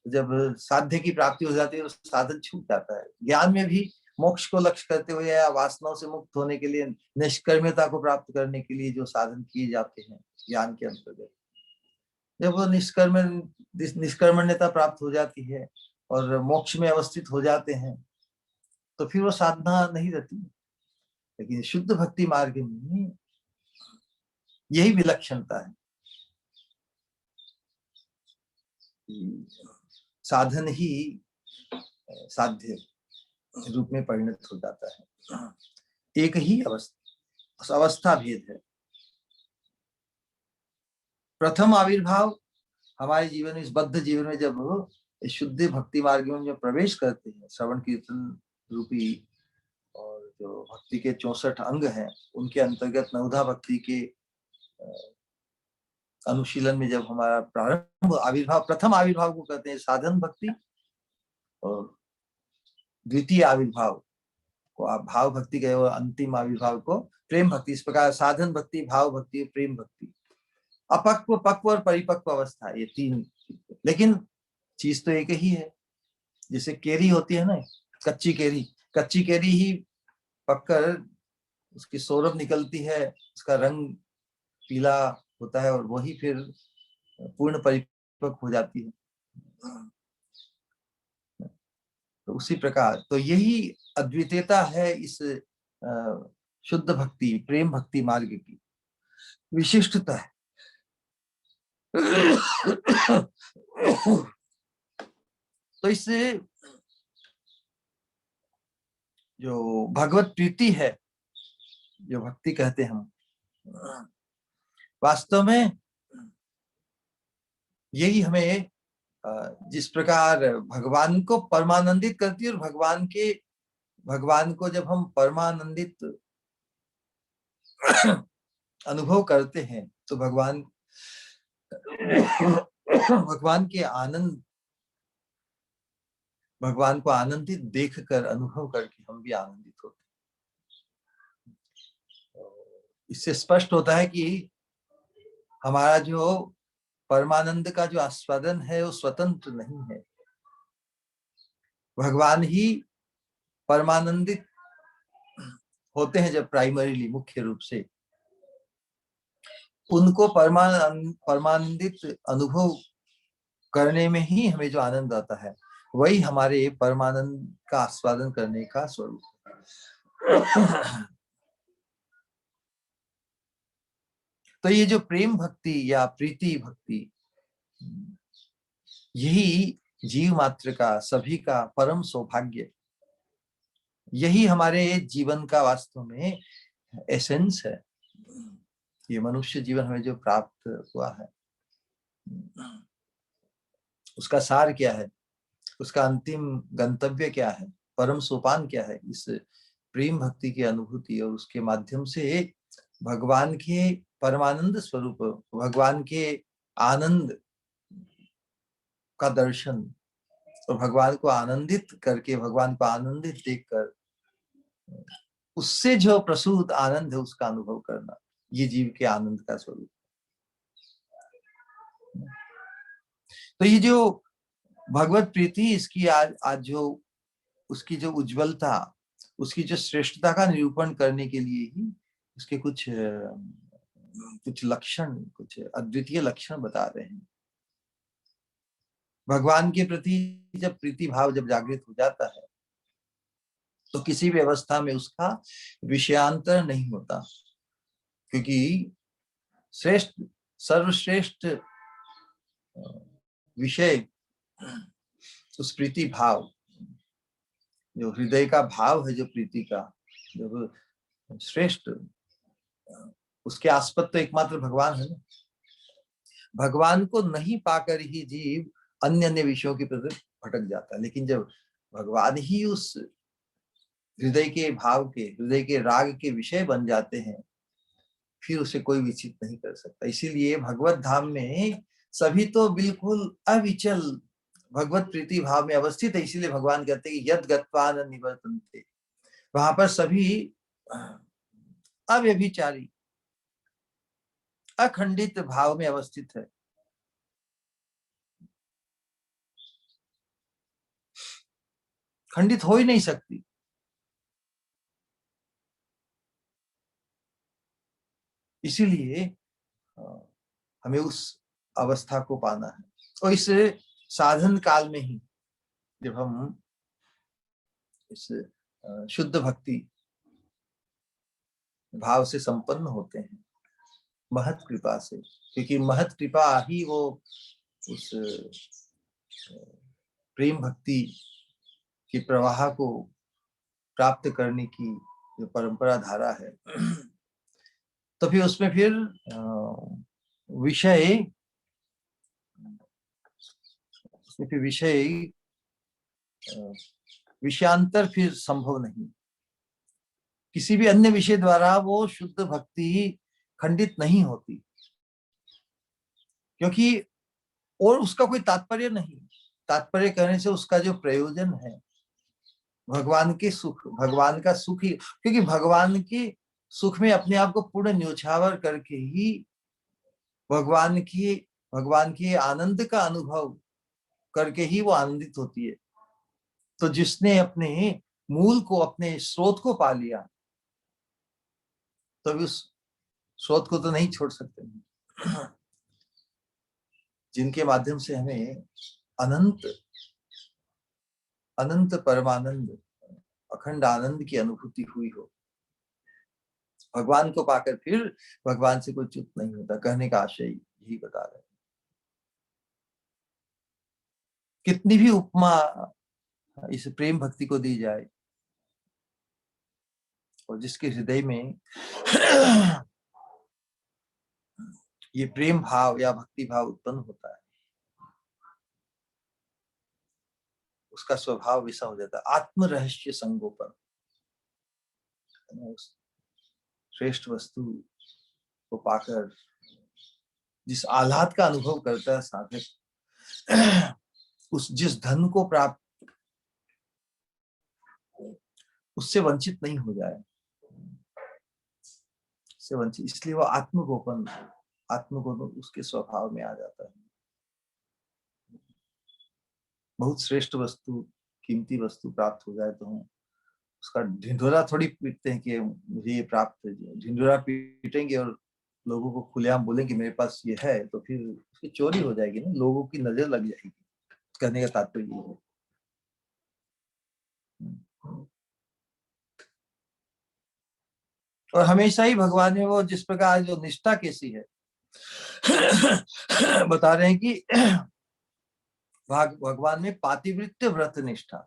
जब साध्य की प्राप्ति हो जाती है तो साधन छूट जाता है। ज्ञान में भी मोक्ष को लक्ष्य करते हुए या वासनाओं से मुक्त होने के लिए, निष्कर्म्यता को प्राप्त करने के लिए जो साधन किए जाते हैं ज्ञान के अंतर्गत, जब वो निष्कर्मण्यता प्राप्त हो जाती है और मोक्ष में अवस्थित हो जाते हैं तो फिर वो साधना नहीं रहती। लेकिन शुद्ध भक्ति मार्ग में यही विलक्षणता है, साधन ही साध्य रूप में परिणत हो जाता है। एक ही अवस्था भेद है। प्रथम आविर्भाव हमारे जीवन में, इस बद्ध जीवन में, जब शुद्ध भक्ति मार्ग में जब प्रवेश करते हैं, श्रवण कीर्तन रूपी और जो भक्ति के 64 अंग हैं उनके अंतर्गत नवधा भक्ति के अनुशीलन में जब हमारा प्रारंभ आविर्भाव, प्रथम आविर्भाव को कहते हैं साधन भक्ति, और द्वितीय आविर्भाव को आप भाव भक्ति कहे, और अंतिम आविर्भाव को प्रेम भक्ति। इस प्रकार साधन भक्ति, भाव भक्ति, प्रेम भक्ति, अपक्व, पक्व और परिपक्व अवस्था, ये तीन। लेकिन चीज तो एक ही है। जैसे केरी होती है ना, कच्ची केरी ही पककर उसकी सौरभ निकलती है, उसका रंग पीला होता है और वही फिर पूर्ण परिपक्व हो जाती है। तो उसी प्रकार तो यही अद्वितीयता है इस शुद्ध भक्ति, प्रेम भक्ति मार्ग की विशिष्टता है। तो इससे जो भगवत प्रीति है, जो भक्ति कहते हैं हम, वास्तव में यही हमें जिस प्रकार भगवान को परमानंदित करती है, और भगवान को जब हम परमानंदित अनुभव करते हैं तो भगवान को आनंदित देखकर, अनुभव करके हम भी आनंदित होते हैं। इससे स्पष्ट होता है कि हमारा जो परमानंद का जो आस्वादन है वो स्वतंत्र नहीं है। भगवान ही परमानंदित होते हैं जब प्राइमरीली, मुख्य रूप से उनको परमानंदित अनुभव करने में ही हमें जो आनंद आता है वही हमारे परमानंद का आस्वादन करने का स्वरूप है। तो ये जो प्रेम भक्ति या प्रीति भक्ति, यही जीव मात्र का, सभी का परम सौभाग्य, यही हमारे जीवन का वास्तव में एसेंस है। ये मनुष्य जीवन हमें जो प्राप्त हुआ है, उसका सार क्या है, उसका अंतिम गंतव्य क्या है, परम सोपान क्या है? इस प्रेम भक्ति की अनुभूति और उसके माध्यम से भगवान के परमानंद स्वरूप, भगवान के आनंद का दर्शन और भगवान को आनंदित करके, भगवान को आनंदित देखकर उससे जो प्रसूत आनंद है उसका अनुभव करना, ये जीव के आनंद का स्वरूप। तो ये जो भगवत प्रीति, इसकी आज जो उसकी जो उज्जवलता, उसकी जो श्रेष्ठता का निरूपण करने के लिए ही उसके कुछ लक्षण, कुछ अद्वितीय लक्षण बता रहे हैं। भगवान के प्रति जब प्रीति भाव जब जागृत हो जाता है तो किसी भी अवस्था में उसका विषयांतर नहीं होता, क्योंकि श्रेष्ठ, सर्वश्रेष्ठ विषय उस प्रीति भाव, जो हृदय का भाव है, जो प्रीति का जो श्रेष्ठ, उसके आस्पद तो एकमात्र भगवान है ना। भगवान को नहीं पाकर ही जीव अन्य अन्य विषयों की प्रति भटक जाता है, लेकिन जब भगवान ही उस हृदय के भाव के, हृदय के राग के विषय बन जाते हैं, फिर उसे कोई विचित नहीं कर सकता। इसीलिए भगवत धाम में सभी तो बिल्कुल अविचल भगवत प्रीति भाव में अवस्थित है। इसीलिए भगवान कहते हैं कि यद गत्वा न निवर्तन्ते, वहां पर सभी अव्यभिचारी अखंडित भाव में अवस्थित है। खंडित हो ही नहीं सकती। इसीलिए हमें उस अवस्था को पाना है, और इस साधन काल में ही जब हम इस शुद्ध भक्ति भाव से संपन्न होते हैं, महत कृपा से, क्योंकि महत कृपा ही वो उस प्रेम भक्ति के प्रवाह को प्राप्त करने की जो परंपरा धारा है, तो फिर उसमें फिर विषय, उसमें फिर विषयांतर फिर संभव नहीं। किसी भी अन्य विषय द्वारा वो शुद्ध भक्ति खंडित नहीं होती, क्योंकि और उसका कोई तात्पर्य नहीं। तात्पर्य करने से उसका जो प्रयोजन है भगवान के सुख, भगवान का सुख ही, क्योंकि भगवान के सुख में अपने आप को पूर्ण न्योछावर करके ही भगवान के आनंद का अनुभव करके ही वो आनंदित होती है। तो जिसने अपने मूल को, अपने स्रोत को पा लिया, तो उस स्रोत को तो नहीं छोड़ सकते, जिनके माध्यम से हमें अनंत अनंत परमानंद, अखंड आनंद की अनुभूति हुई हो। भगवान को पाकर फिर भगवान से कोई च्युत नहीं होता, कहने का आशय यही बता रहे हैं। कितनी भी उपमा इस प्रेम भक्ति को दी जाए, और जिसके हृदय में ये प्रेम भाव या भक्ति भाव उत्पन्न होता है, उसका स्वभाव वैसा हो जाता है, आत्म रहस्य संगोपन। श्रेष्ठ वस्तु को पाकर जिस आह्लाद का अनुभव करता है साधक, उस जिस धन को प्राप्त, उससे वंचित नहीं हो जाए, उससे वंचित, इसलिए वो आत्मगोपन उसके स्वभाव में आ जाता है। बहुत श्रेष्ठ वस्तु, कीमती वस्तु प्राप्त हो जाए तो हम उसका ढिंढोरा थोड़ी पीटते हैं कि मुझे ये प्राप्त है। ढिंढोरा पीटेंगे और लोगों को खुलेआम बोले कि मेरे पास ये है, तो फिर उसकी चोरी हो जाएगी ना, लोगों की नजर लग जाएगी। कहने का तात्पर्य ये है। और हमेशा ही भगवान में वो जिस प्रकार जो निष्ठा कैसी है बता रहे हैं कि भगवान में पातिवृत्य व्रत निष्ठा,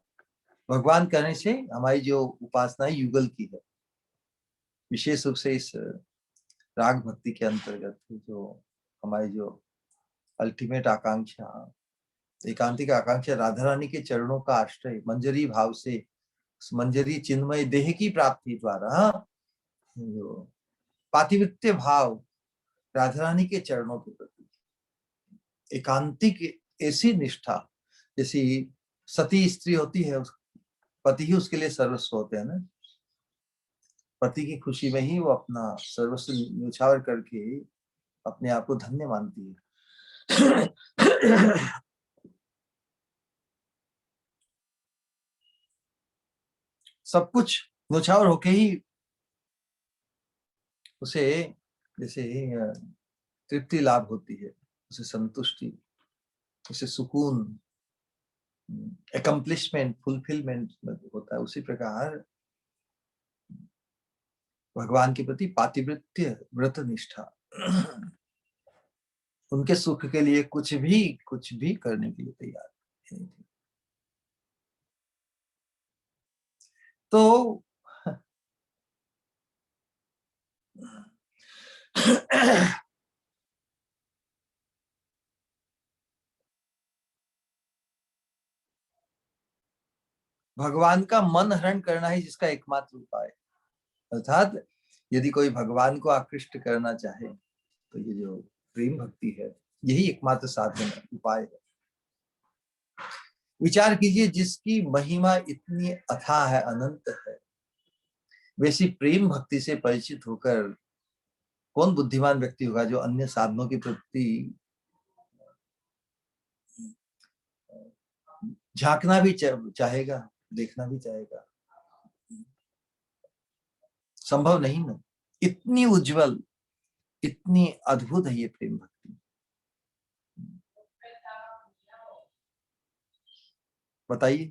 भगवान करने से हमारी जो उपासना है युगल की है, विशेष रूप से इस राग भक्ति के अंतर्गत जो हमारी जो अल्टीमेट आकांक्षा, एकांतिक आकांक्षा राधा रानी के चरणों का आश्रय, मंजरी भाव से मंजरी चिन्मय देह की प्राप्ति द्वारा जो पातिवृत्य भाव राधा रानी के चरणों के प्रति एकांतिक ऐसी निष्ठा, जैसी सती स्त्री होती है, पति ही उसके लिए सर्वस्व होते हैं ना, पति की खुशी में ही वो अपना सर्वस्व न्यौछावर करके अपने आप को धन्य मानती है। सब कुछ न्यौछावर होके ही उसे जैसे तृप्ति लाभ होती है, उसे संतुष्टि, उसे सुकून, एकम्प्लिशमेंट, फुलफिलमेंट होता है। उसी प्रकार भगवान के प्रति पातिवृत्य व्रत निष्ठा, उनके सुख के लिए कुछ भी करने के लिए तैयार है। तो भगवान का मन हरण करना ही जिसका एकमात्र उपाय, अर्थात यदि कोई भगवान को आकृष्ट करना चाहे तो ये जो प्रेम भक्ति है यही एकमात्र साधन है, उपाय है। विचार कीजिए, जिसकी महिमा इतनी अथाह है, अनंत है, वैसी प्रेम भक्ति से परिचित होकर कौन बुद्धिमान व्यक्ति होगा जो अन्य साधनों के प्रति झांकना भी चाहेगा, देखना भी चाहेगा? संभव नहीं ना। इतनी उज्जवल, इतनी अद्भुत है ये प्रेम भक्ति। बताइए।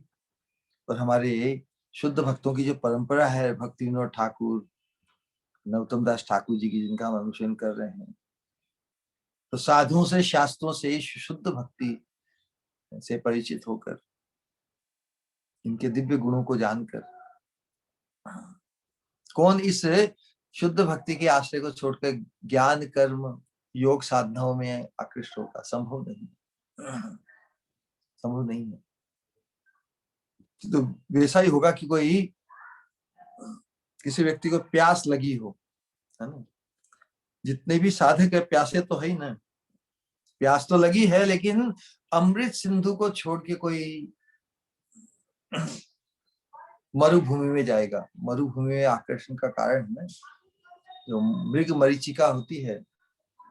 और हमारे शुद्ध भक्तों की जो परंपरा है, भक्ति विनोद ठाकुर, नरोत्तम दास ठाकुर जी की, जिनका हम अनुसरण कर रहे हैं, तो साधुओं से, शास्त्रों से, शुद्ध भक्ति से परिचित होकर, इनके दिव्य गुणों को जानकर कौन इस शुद्ध भक्ति के आश्रय को छोड़कर ज्ञान, कर्म, योग साधनाओं में आकृष्ट होगा? संभव नहीं, संभव नहीं है। तो वैसा ही होगा कि कोई किसी व्यक्ति को प्यास लगी हो, है ना, जितने भी साधक है प्यासे तो है ही ना, प्यास तो लगी है, लेकिन अमृत सिंधु को छोड़ के कोई मरुभूमि में जाएगा? मरुभूमि में आकर्षण का कारण है जो मृग मरीचिका होती है,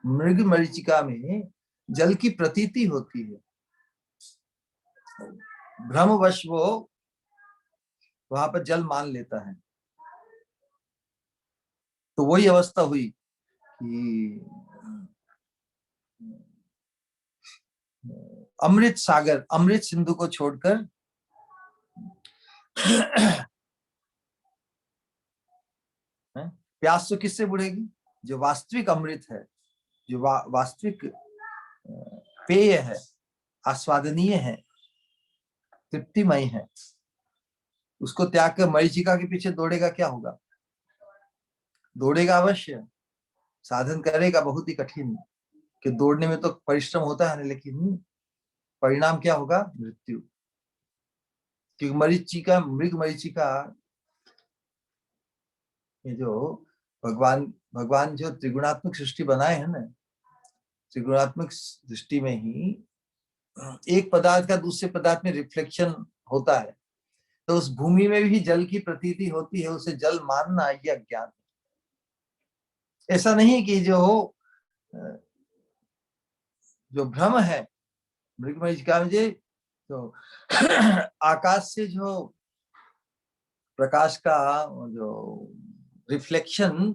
मृग मरीचिका में जल की प्रतीति होती है, भ्रमवश वो वहां पर जल मान लेता है। तो वही अवस्था हुई कि अमृत सागर, अमृत सिंधु को छोड़कर प्यास तो किससे बुझेगी? जो वास्तविक अमृत है, जो वास्तविक पेय है, आस्वादनीय है, तृप्तिमय है, उसको त्याग कर मरीचिका के पीछे दौड़ेगा, क्या होगा? दौड़ेगा अवश्य, साधन करेगा, बहुत ही कठिन, कि दौड़ने में तो परिश्रम होता है, लेकिन परिणाम क्या होगा? मृत्यु। क्योंकि मरीचिका, मृग मरीचिका, ये जो भगवान जो त्रिगुणात्मक सृष्टि बनाए हैं ना, त्रिगुणात्मक सृष्टि में ही एक पदार्थ का दूसरे पदार्थ में रिफ्लेक्शन होता है, तो उस भूमि में भी जल की प्रतीति होती है, उसे जल मानना ये अज्ञान है। ऐसा नहीं कि जो भ्रम है मृगमरीचिका में, जो आकाश से जो प्रकाश का जो रिफ्लेक्शन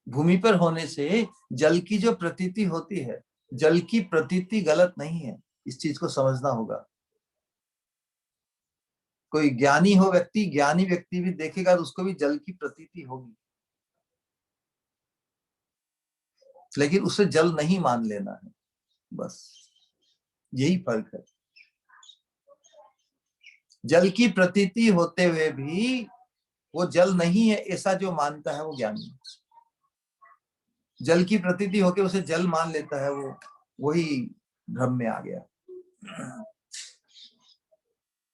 भूमि पर होने से जल की जो प्रतीति होती है, जल की प्रतीति गलत नहीं है, इस चीज को समझना होगा। कोई ज्ञानी हो व्यक्ति, ज्ञानी व्यक्ति भी देखेगा तो उसको भी जल की प्रतीति होगी, लेकिन उसे जल नहीं मान लेना है, बस यही फर्क है। जल की प्रतीति होते हुए भी वो जल नहीं है ऐसा जो मानता है वो ज्ञानी है। जल की प्रतीति होके उसे जल मान लेता है, वो वही भ्रम में आ गया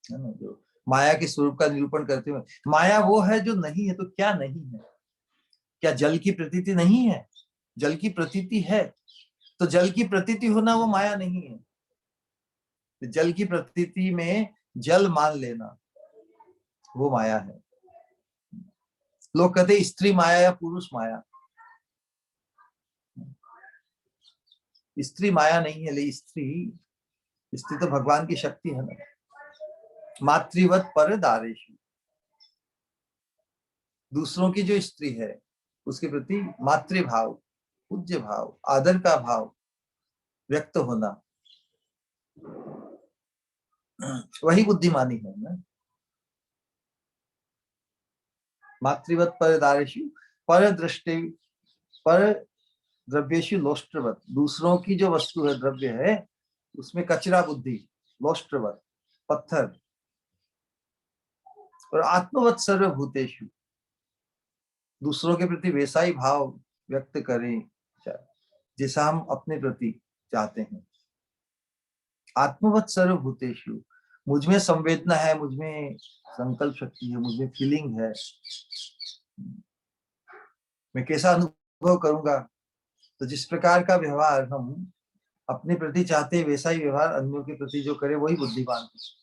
है ना। जो माया के स्वरूप का निरूपण करते हुए, माया वो है जो नहीं है, तो क्या नहीं है? क्या जल की प्रतीति नहीं है? जल की प्रतीति है, तो जल की प्रतीति होना वो माया नहीं है। तो जल की प्रतीति में जल मान लेना वो माया है। लोग कहते स्त्री माया या पुरुष माया। स्त्री माया नहीं है, लेकिन स्त्री स्त्री तो भगवान की शक्ति है ना। मातृवत पर दारेशु, दूसरों की जो स्त्री है उसके प्रति मातृभाव, पूज्य भाव, आदर का भाव व्यक्त होना, वही बुद्धिमानी है ना। मातृवत पर दारेशु, पर दृष्टि, पर द्रव्येशु लोष्ट्रवत, दूसरों की जो वस्तु है, द्रव्य है, उसमें कचरा बुद्धि, लोष्ट्रवत, पत्थर, और आत्मवत सर्वभूतेषु, दूसरों के प्रति वैसा ही भाव व्यक्त करें जैसा हम अपने प्रति चाहते हैं। आत्मवत सर्वभूतेषु, मुझमें संवेदना है, मुझमें संकल्प शक्ति है, मुझमें फीलिंग है, मैं कैसा अनुभव करूंगा, तो जिस प्रकार का व्यवहार हम अपने प्रति चाहते हैं वैसा ही व्यवहार अन्यों के प्रति जो करे वही बुद्धिमान है।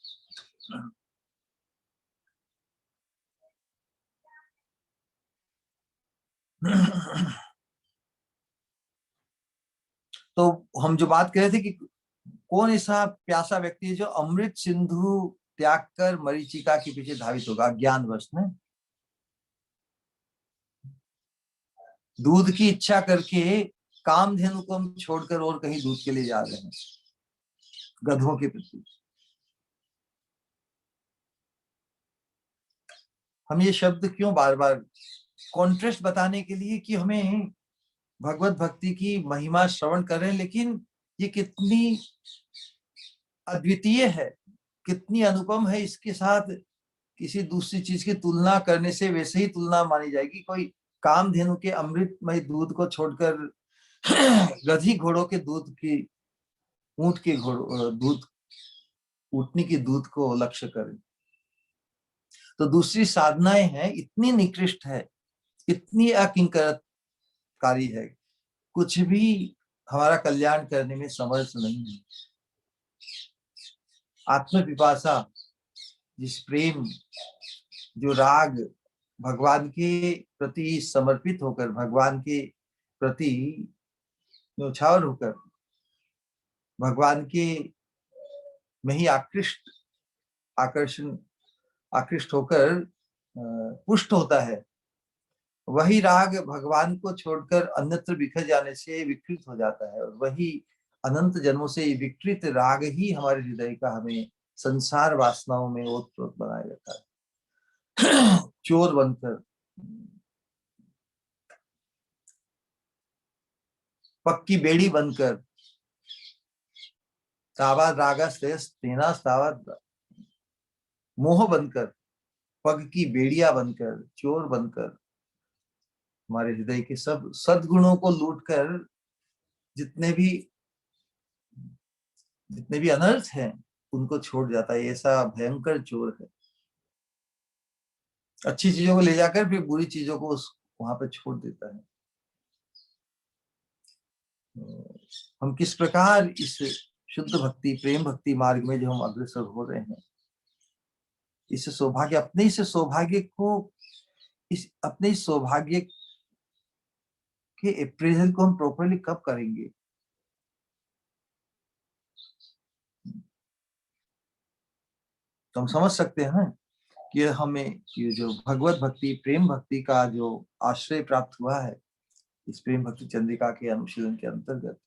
तो हम जो बात कर रहे थे कि कौन ऐसा प्यासा व्यक्ति है जो अमृत सिंधु त्याग कर मरीचिका के पीछे धावित होगा, ज्ञानवश में दूध की इच्छा करके कामधेनु को हम छोड़कर और कहीं दूध के लिए जा रहे हैं, गधों के प्रति। हम ये शब्द क्यों बार बार, कॉन्ट्रास्ट बताने के लिए कि हमें भगवत भक्ति की महिमा श्रवण कर रहे हैं, लेकिन ये कितनी अद्वितीय है, कितनी अनुपम है, इसके साथ किसी दूसरी चीज की तुलना करने से वैसे ही तुलना मानी जाएगी। कोई कामधेनु के अमृतमय दूध को छोड़कर गधी घोड़ों के दूध की, ऊंट के घोड़ों दूध, ऊँटनी की दूध को लक्ष्य करें, तो दूसरी साधनाएं हैं इतनी निकृष्ट है, इतनी अकिंकरकारी है, कुछ भी हमारा कल्याण करने में समर्थ नहीं है। आत्म पिपासा, जिस प्रेम, जो राग भगवान के प्रति समर्पित होकर, भगवान के प्रति न्यौछावर होकर, भगवान के में ही आकृष्ट होकर पुष्ट होता है, वही राग भगवान को छोड़कर अन्यत्र बिखर जाने से विकृत हो जाता है, और वही अनंत जन्मों से विकृत राग ही हमारे हृदय का हमें संसार वासनाओं में ओतप्रोत बनाए रखा है। चोर बनकर, पक्की बेड़ी बनकर, तावत रागा तेना तावत, मोह बनकर, पग की बेड़िया बनकर, चोर बनकर, हमारे हृदय के सब सद्गुणों को लूटकर जितने भी अनर्थ हैं उनको छोड़ जाता है। ऐसा भयंकर चोर है, अच्छी चीजों को ले जाकर फिर बुरी चीजों को वहां पर छोड़ देता है। हम किस प्रकार इस शुद्ध भक्ति, प्रेम भक्ति मार्ग में जो हम अग्रसर हो रहे हैं, इस सौभाग्य, अपने इस सौभाग्य को, अपने इस सौभाग्य के अप्रेजल को हम प्रॉपरली कब करेंगे? तो हम समझ सकते हैं ना कि हमें ये जो भगवत भक्ति, प्रेम भक्ति का जो आश्रय प्राप्त हुआ है, इस प्रेम भक्ति चंद्रिका के अनुशीलन के अंतर्गत।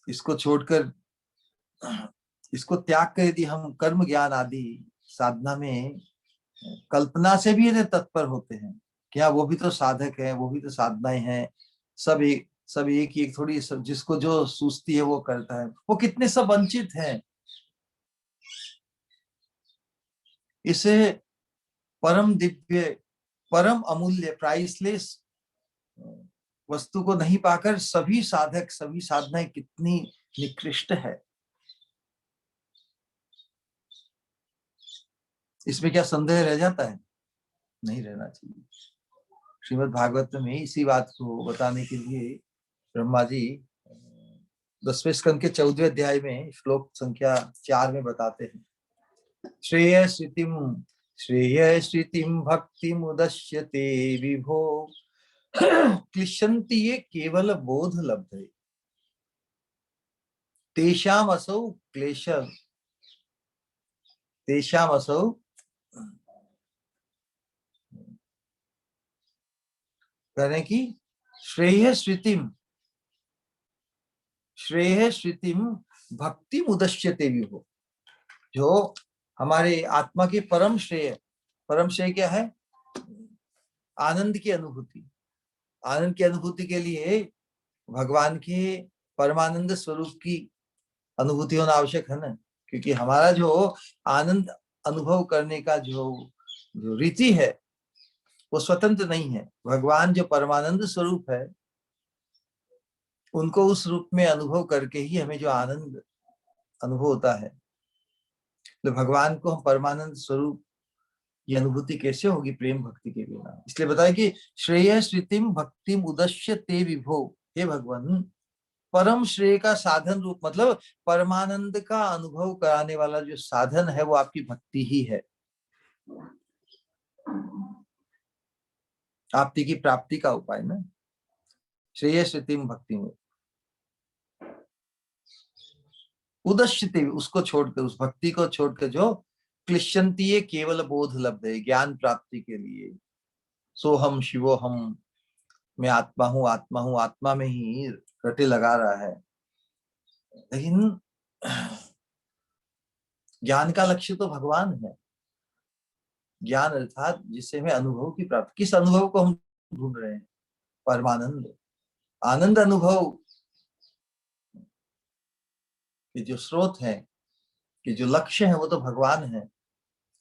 इसको छोड़कर, इसको त्याग कर यदि हम कर्म ज्ञान आदि साधना में कल्पना से भी यदि तत्पर होते हैं, क्या वो भी तो साधक है, वो भी तो साधनाएं हैं, सब एक ही, एक थोड़ी, सब जिसको जो सूझती है वो करता है, वो कितने सब वंचित हैं। इसे परम दिव्य, परम अमूल्य, प्राइसलेस वस्तु को नहीं पाकर सभी साधक, सभी साधनाएं कितनी निकृष्ट है, इसमें क्या संदेह रह जाता है? नहीं रहना चाहिए। श्रीमद् भागवत में इसी बात को बताने के लिए ब्रह्मा जी 10वें स्कंद के 14वें अध्याय में श्लोक संख्या 4 में बताते हैं, श्रेय श्रुतिम भक्ति मुदश्यते विभो क्लिशन्ति ये केवल बोध लब्धे तेषाम असौ क्लेश, तेषाम असौ करें कि श्रेय श्रुतिम भक्ति मुदश्यते विभो, जो हमारे आत्मा के परम श्रेय क्या है? आनंद की अनुभूति। आनंद की अनुभूति के लिए भगवान के परमानंद स्वरूप की अनुभूति होना आवश्यक है ना, क्योंकि हमारा जो आनंद अनुभव करने का जो रीति है वो स्वतंत्र नहीं है। भगवान जो परमानंद स्वरूप है, उनको उस रूप में अनुभव करके ही हमें जो आनंद अनुभव होता है। तो भगवान को हम परमानंद स्वरूप, ये अनुभूति कैसे होगी प्रेम भक्ति के बिना? इसलिए बताया कि श्रेय श्रुतिम भक्तिम उदश्य ते विभो, हे भगवान, परम श्रेय का साधन रूप, मतलब परमानंद का अनुभव कराने वाला जो साधन है वो आपकी भक्ति ही है। आपकी की प्राप्ति का उपाय ना, श्रेय श्रुतिम भक्ति में उदश्यते, उसको छोड़कर, उस भक्ति को छोड़कर जो क्लिश्यंती केवल बोध लब्ध है, ज्ञान प्राप्ति के लिए, सो हम शिवो हम, मैं आत्मा हूं, आत्मा हूं, आत्मा में ही रटे लगा रहा है। लेकिन ज्ञान का लक्ष्य तो भगवान है। ज्ञान अर्थात जिससे हमें अनुभव की प्राप्ति, किस अनुभव को हम ढूंढ रहे हैं? परमानंद, आनंद अनुभव के जो स्रोत है, कि जो लक्ष्य है वो तो भगवान है।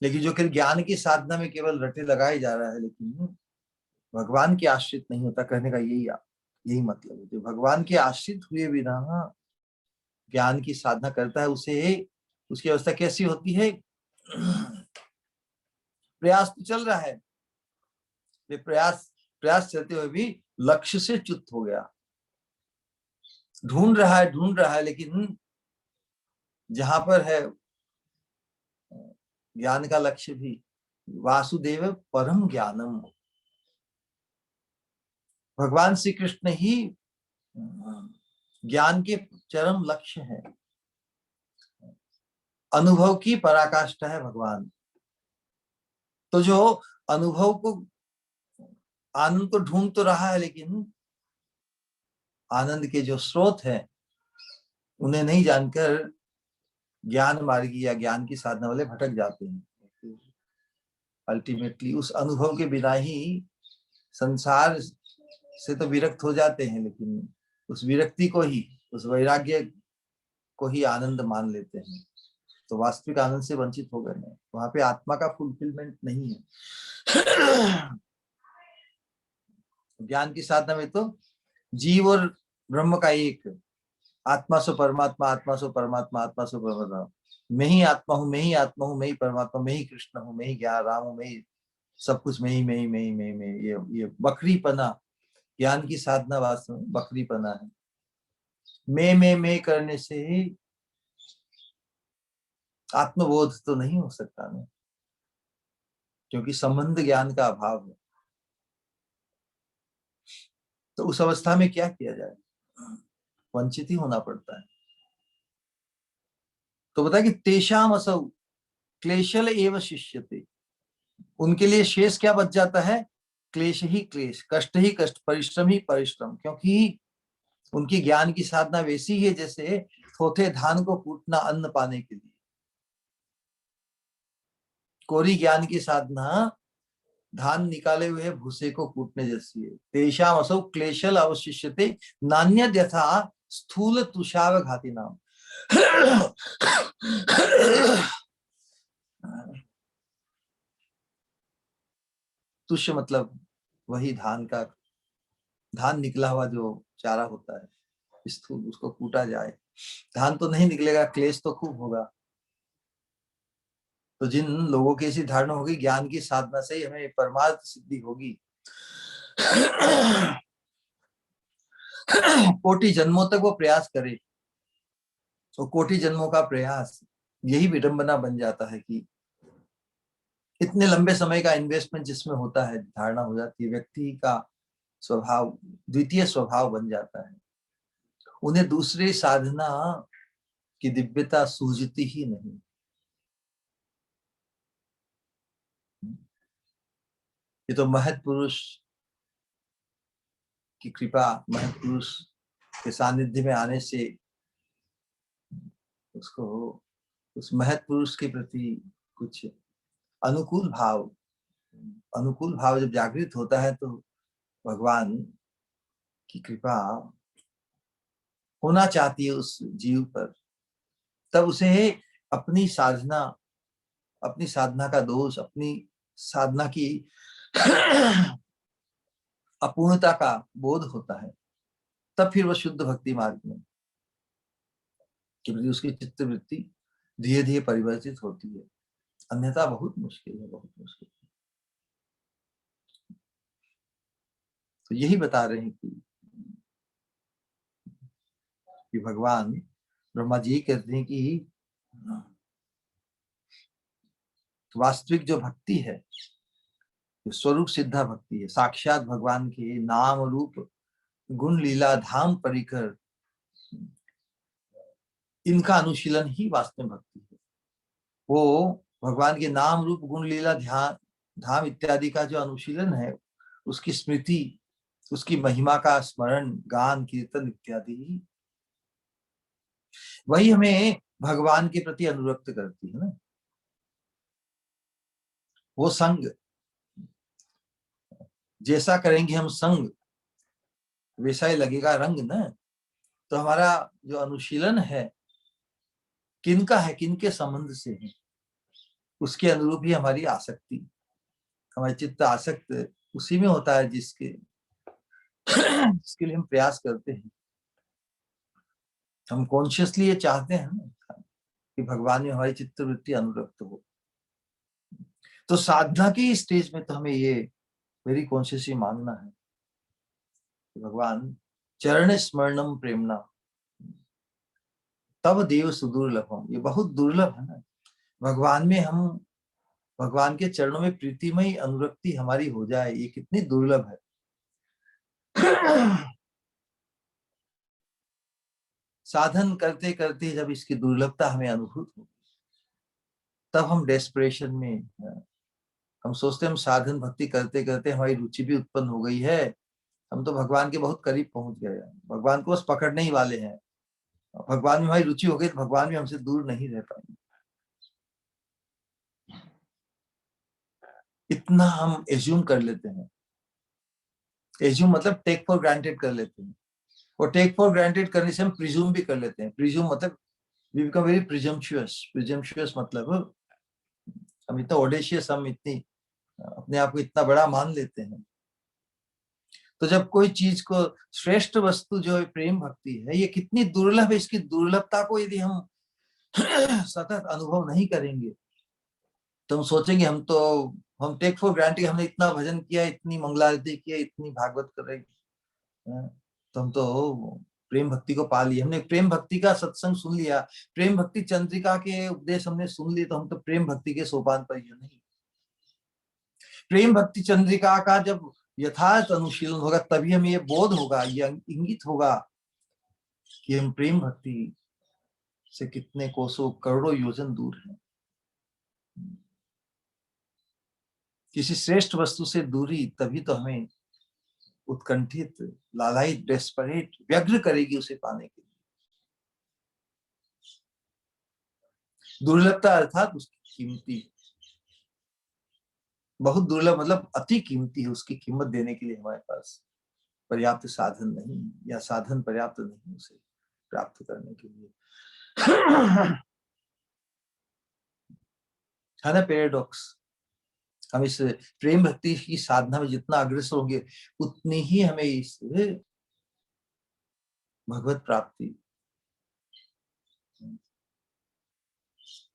लेकिन जो ज्ञान की साधना में केवल रटे लगाए जा रहा है, लेकिन भगवान के आश्रित नहीं होता, कहने का यही मतलब है। जो भगवान के आश्रित हुए बिना ज्ञान की साधना करता है, उसे, उसकी अवस्था कैसी होती है? प्रयास तो चल रहा है, ये प्रयास चलते हुए भी लक्ष्य से च्युत हो गया, ढूंढ रहा है, लेकिन जहां पर है ज्ञान का लक्ष्य भी, वासुदेव परम ज्ञानम, भगवान श्री कृष्ण ही ज्ञान के चरम लक्ष्य है। अनुभव की पराकाष्ठा है भगवान। तो जो अनुभव को, आनंद को ढूंढ तो रहा है, लेकिन आनंद के जो स्रोत हैं उन्हें नहीं जानकर ज्ञान मार्गी या ज्ञान की साधना वाले भटक जाते हैं। अल्टीमेटली उस अनुभव के बिना ही संसार से तो विरक्त हो जाते हैं, लेकिन उस विरक्ति को ही, उस वैराग्य को ही आनंद मान लेते हैं। तो वास्तविक आनंद से वंचित हो गए हैं, वहां पे आत्मा का फुलफिलमेंट नहीं है। ज्ञान की साधना में तो जीव और ब्रह्म का एक, आत्मा सो परमात्मा, आत्मा सो परमात्मा, आत्मा सो परमात्मा, मैं ही आत्मा हूँ, मैं ही आत्मा हूँ, मैं ही परमात्मा, मैं ही कृष्ण हूँ, मैं ही ज्ञान राम हूँ, मैं ही सब कुछ, मैं ही, ये बकरीपना, ज्ञान की साधना वास्तव में बकरीपना है। मैं करने से ही आत्मबोध तो नहीं हो सकता ना, क्योंकि संबंध ज्ञान का अभाव है। तो उस अवस्था में क्या किया जाए? वंचित ही होना पड़ता है। तो बताया कि तेषाम असौ क्लेशल एव शिष्यते, उनके लिए शेष क्या बच जाता है? क्लेश ही क्लेश, कष्ट ही कष्ट, परिश्रम ही परिश्रम। क्योंकि उनकी ज्ञान की साधना वैसी है जैसे थोथे धान को कूटना अन्न पाने के लिए। कोरी ज्ञान की साधना धान निकाले हुए भूसे को कूटने जैसी है। तेषाम असौ क्लेशल अवशिष्यते नान्यद यथा स्थूल तुषाव घाती नाम। तुष मतलब वही धान निकला हुआ जो चारा होता है, स्थूल, उसको कूटा जाए। धान तो नहीं निकलेगा, क्लेश तो खूब होगा। तो जिन लोगों की ऐसी धारणा होगी ज्ञान की साधना से ही हमें परमार्थ सिद्धि होगी, कोटि जन्मों तक वो प्रयास करे, तो कोटि जन्मों का प्रयास यही विडंबना बन जाता है कि इतने लंबे समय का इन्वेस्टमेंट जिसमें होता है, धारणा हो जाती है, व्यक्ति का स्वभाव द्वितीय स्वभाव बन जाता है। उन्हें दूसरी साधना की दिव्यता सूझती ही नहीं। ये तो महत् पुरुष की कृपा, महत् पुरुष के सानिध्य में आने से उसको, उस महत् पुरुष के प्रति कुछ अनुकूल भाव जब जागृत होता है तो भगवान की कृपा होना चाहती है उस जीव पर। तब उसे अपनी साधना का दोष, अपनी साधना की अपूर्णता का बोध होता है। तब फिर वह शुद्ध भक्ति मार्ग में कि उसकी चित्त वृत्ति धीरे धीरे परिवर्तित होती है। अन्यथा बहुत मुश्किल है, बहुत मुश्किल है। तो यही बता रहे हैं कि भगवान ब्रह्मा जी कहते हैं कि वास्तविक जो भक्ति है, जो स्वरूप सिद्धा भक्ति है, साक्षात भगवान के नाम रूप गुण लीला धाम परिकर, इनका अनुशीलन ही वास्तव में भक्ति है। वो भगवान के नाम रूप गुण लीला ध्यान धाम इत्यादि का जो अनुशीलन है, उसकी स्मृति, उसकी महिमा का स्मरण, गान, कीर्तन इत्यादि, वही हमें भगवान के प्रति अनुरक्त करती है ना। वो संग, जैसा करेंगे हम संग वैसा ही लगेगा रंग ना। तो हमारा जो अनुशीलन है किनका है, किनके संबंध से है, उसके अनुरूप ही हमारी आसक्ति, हमारी चित्त आसक्त उसी में होता है जिसके लिए हम प्रयास करते हैं। हम कॉन्शियसली ये चाहते हैं ना कि भगवान में हमारी चित्त वृत्ति अनुरक्त हो। तो साधना की स्टेज में तो हमें ये वेरी कॉन्शियसली मानना है कि भगवान चरण स्मरणम प्रेमना तब देव सुदुर्लभम। ये बहुत दुर्लभ है ना, भगवान में हम, भगवान के चरणों में प्रीतिमय अनुरक्ति हमारी हो जाए, ये कितनी दुर्लभ है। साधन करते करते जब इसकी दुर्लभता हमें अनुभूत हो, तब हम डेस्परेशन में, हम सोचते हम साधन भक्ति करते करते हमारी रुचि भी उत्पन्न हो गई है, हम तो भगवान के बहुत करीब पहुंच गए हैं, भगवान को बस पकड़ने ही वाले हैं, भगवान में हमारी रुचि हो गई तो भगवान भी हमसे दूर नहीं रह पाएंगे। इतना हम एज्यूम कर लेते हैं, एज्यूम मतलब टेक फॉर ग्रांटेड कर लेते हैं, और टेक फॉर ग्रांटेड करने से हम प्रिज्यूम भी कर लेते हैं। प्रिज्यूम मतलब वी बिकम वेरी प्रिजम्पचुअस। प्रिजम्पचुअस मतलब हम इतना ऑडेशियस, हम इतनी अपने आप को इतना बड़ा मान लेते हैं। तो जब कोई चीज को, श्रेष्ठ वस्तु जो है प्रेम भक्ति है, ये कितनी दुर्लभ है, इसकी दुर्लभता को यदि हम सतत अनुभव नहीं करेंगे तो हम सोचेंगे हम टेक फॉर ग्रांटेड, हमने इतना भजन किया, इतनी मंगलारती किया, इतनी भागवत कर रही, तो हम तो प्रेम भक्ति को पा लिया, हमने प्रेम भक्ति का सत्संग सुन लिया, प्रेम भक्ति चंद्रिका के उपदेश हमने सुन लिए, तो हम तो प्रेम भक्ति के सोपान पर ही नहीं। प्रेम भक्ति चंद्रिका का जब यथार्थ अनुशीलन होगा तभी हमें ये बोध होगा, ये इंगित होगा कि हम प्रेम भक्ति से कितने कोसों करोड़ों योजन दूर हैं। किसी श्रेष्ठ वस्तु से दूरी तभी तो हमें उत्कंठित, लालायित, डेस्परेट, व्यग्र करेगी उसे पाने के लिए। दुर्लभता अर्थात उसकी कीमती, बहुत दुर्लभ मतलब अति कीमती है, उसकी कीमत देने के लिए हमारे पास पर्याप्त साधन नहीं, या साधन पर्याप्त नहीं उसे प्राप्त करने के लिए। है ना पैराडॉक्स। हम इस प्रेम भक्ति की साधना में जितना अग्रसर होंगे उतनी ही हमें इस भगवत प्राप्ति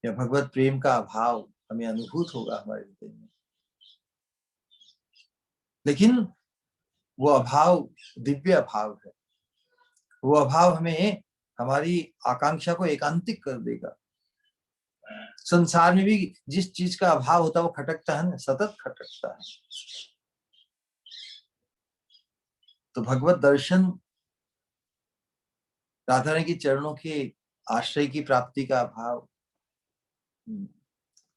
या भगवत प्रेम का अभाव हमें अनुभूत होगा हमारे हृदय में। लेकिन वो अभाव दिव्य अभाव है। वो अभाव हमें हमारी आकांक्षा को एकांतिक कर देगा। संसार में भी जिस चीज का अभाव होता है वो खटकता है ना, सतत खटकता है। तो भगवत दर्शन, राधा रानी के चरणों के आश्रय की प्राप्ति का अभाव,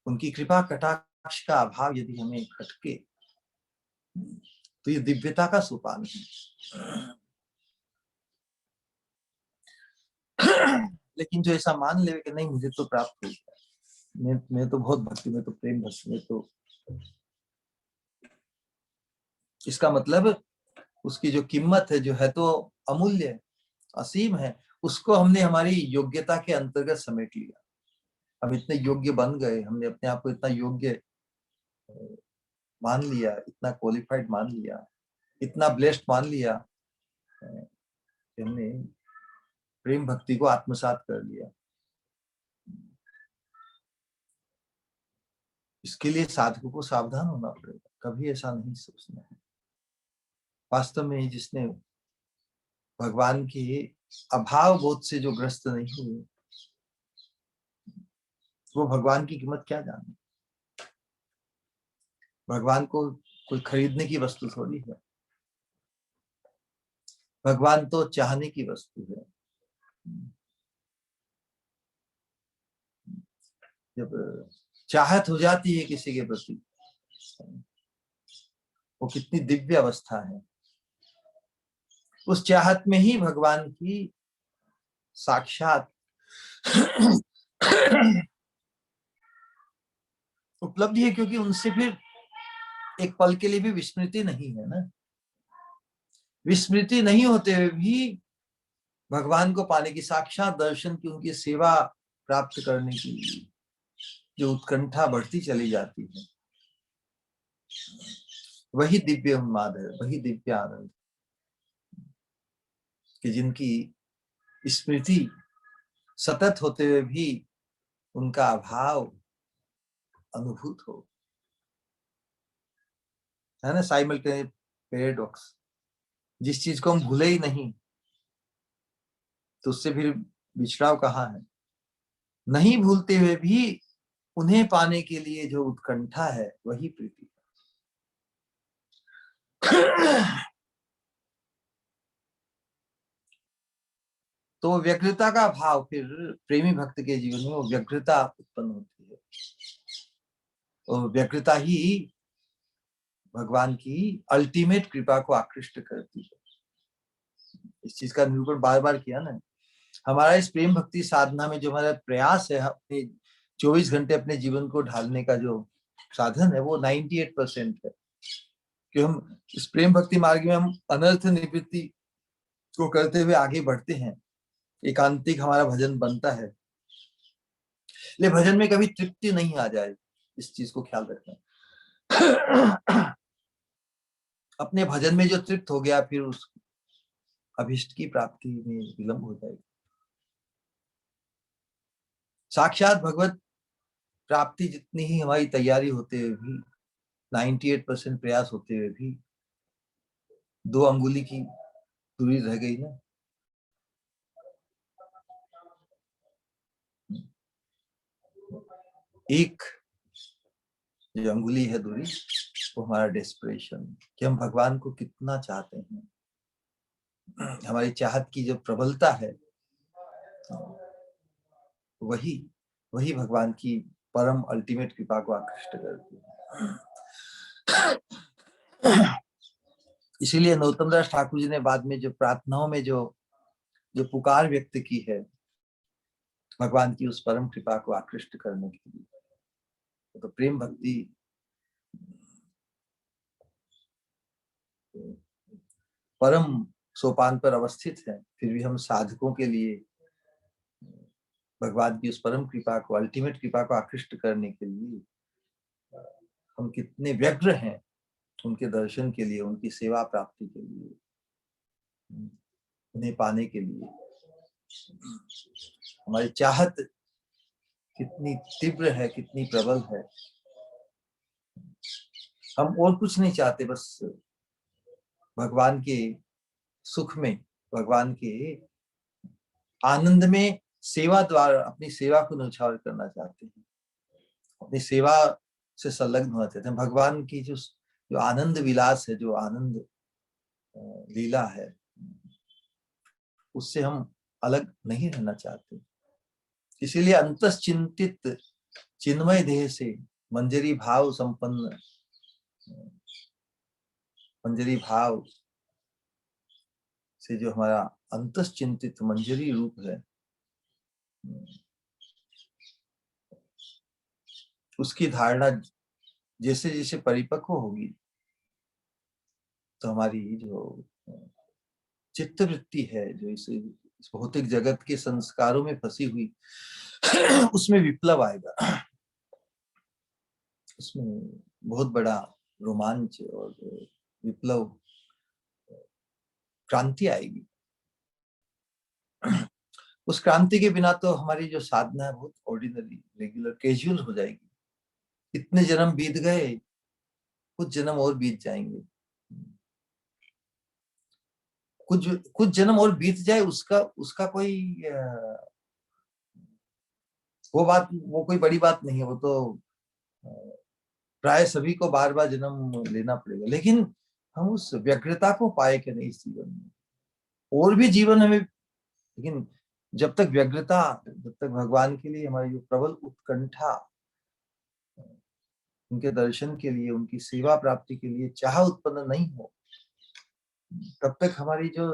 उनकी कृपा कटाक्ष का अभाव यदि हमें खटके तो ये दिव्यता का सोपान है। लेकिन जो ऐसा मान ले कि नहीं मुझे तो प्राप्त हो गया, मैं तो बहुत भक्ति में, तो प्रेम भक्ति में, तो इसका मतलब उसकी जो कीमत है जो है तो अमूल्य है, असीम है, उसको हमने हमारी योग्यता के अंतर्गत समेट लिया। हम इतने योग्य बन गए, हमने अपने आप को इतना योग्य मान लिया, इतना क्वालिफाइड मान लिया, इतना ब्लेस्ड मान लिया कि हमने प्रेम भक्ति को आत्मसात कर लिया। इसके लिए साधकों को सावधान होना पड़ेगा, कभी ऐसा नहीं सोचना है। वास्तव में जिसने भगवान के अभाव बोध से जो ग्रस्त नहीं हुए वो भगवान की कीमत क्या जाने। भगवान को कोई खरीदने की वस्तु थोड़ी है, भगवान तो चाहने की वस्तु है। जब चाहत हो जाती है किसी के प्रति, वो कितनी दिव्य अवस्था है। उस चाहत में ही भगवान की साक्षात उपलब्धि है, क्योंकि उनसे फिर एक पल के लिए भी विस्मृति नहीं है ना। विस्मृति नहीं होते हुए भी भगवान को पाने की, साक्षात दर्शन की, उनकी सेवा प्राप्त करने की जो उत्कंठा बढ़ती चली जाती है, वही दिव्य उन्माद है, वही दिव्य आनंद कि जिनकी स्मृति सतत होते हुए भी उनका अभाव अनुभूत हो, है ना। साइमल्टेनियस पैराडॉक्स, जिस चीज को हम भूले ही नहीं तो उससे फिर बिछड़ाव कहाँ है। नहीं भूलते हुए भी उन्हें पाने के लिए जो उत्कंठा है वही प्रीति है। तो व्यग्रता का भाव फिर प्रेमी भक्त के जीवन में वो व्यग्रता उत्पन्न होती है, और व्यग्रता ही भगवान की अल्टीमेट कृपा को आकृष्ट करती है। इस चीज का निरूपण बार बार किया ना। हमारा इस प्रेम भक्ति साधना में जो हमारा प्रयास है, अपने 24 घंटे अपने जीवन को ढालने का जो साधन है वो 98% है कि हम इस प्रेम भक्ति मार्ग में हम अनर्थ निवृत्ति को करते हुए आगे बढ़ते हैं। एकांतिक हमारा भजन बनता है, ले भजन में कभी तृप्ति नहीं आ जाए, इस चीज को ख्याल रखना। अपने भजन में जो तृप्त हो गया फिर उस अभिष्ट की प्राप्ति में विलंब हो जाएगी। साक्षात भगवत प्राप्ति जितनी ही हमारी तैयारी होते हुए भी, 98% प्रयास होते हुए भी 2 अंगुली की दूरी रह गई ना। एक जो अंगुली है दूरी, वो हमारा डेस्परेशन, कि हम भगवान को कितना चाहते हैं। हमारी चाहत की जो प्रबलता है वही भगवान की परम अल्टीमेट कृपा को आकृष्ट करती है। इसीलिए नरोत्तम दास ठाकुर जी ने बाद में जो प्रार्थनाओं में जो जो पुकार व्यक्त की है भगवान की उस परम कृपा को आकृष्ट करने के लिए, तो प्रेम भक्ति परम सोपान पर अवस्थित है, फिर भी हम साधकों के लिए भगवान की उस परम कृपा को, अल्टीमेट कृपा को आकृष्ट करने के लिए हम कितने व्यग्र हैं, उनके दर्शन के लिए, उनकी सेवा प्राप्ति के लिए, उन्हें पाने के लिए हमारी चाहत कितनी तीव्र है, कितनी प्रबल है। हम और कुछ नहीं चाहते, बस भगवान के सुख में, भगवान के आनंद में सेवा द्वारा अपनी सेवा को न्यौछावर करना चाहते हैं, अपनी सेवा से संलग्न होना चाहते हैं। भगवान की जो जो आनंद विलास है, जो आनंद लीला है, उससे हम अलग नहीं रहना चाहते। इसीलिए अंतश्चिंतित चिन्मय देह से मंजरी भाव संपन्न, मंजरी भाव से जो हमारा अंतश्चिंतित मंजरी रूप है, उसकी धारणा जैसे जैसे परिपक्व होगी, तो हमारी जो चित्तवृत्ति है, जो इस भौतिक जगत के संस्कारों में फंसी हुई, उसमें विप्लव आएगा, उसमें बहुत बड़ा रोमांच और विप्लव, क्रांति आएगी। उस क्रांति के बिना तो हमारी जो साधना है बहुत ऑर्डिनरी, रेगुलर, कैजुअल हो जाएगी। इतने जन्म बीत गए, कुछ जन्म और बीत जाएंगे, कुछ जन्म और बीत जाए, उसका उसका कोई वो कोई बड़ी बात नहीं है। वो तो प्राय सभी को बार बार जन्म लेना पड़ेगा, लेकिन हम उस व्यग्रता को पाए कि नहीं इस जीवन में, और भी जीवन हमें, लेकिन जब तक व्यग्रता, जब तक भगवान के लिए हमारी जो प्रबल उत्कंठा, उनके दर्शन के लिए, उनकी सेवा प्राप्ति के लिए चाह उत्पन्न नहीं हो, तब तक हमारी जो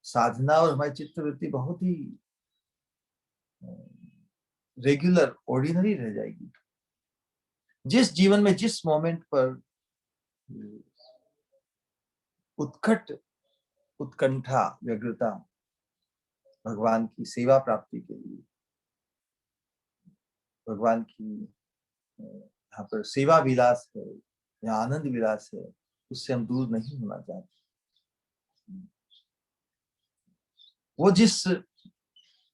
साधना और हमारी चित्तवृत्ति बहुत ही रेगुलर, ऑर्डिनरी रह जाएगी। जिस जीवन में, जिस मोमेंट पर उत्कट उत्कंठा, व्यग्रता भगवान की सेवा प्राप्ति के लिए, भगवान की यहाँ पर सेवा विलास है या आनंद विलास है, उससे हम दूर नहीं होना चाहते। वो जिस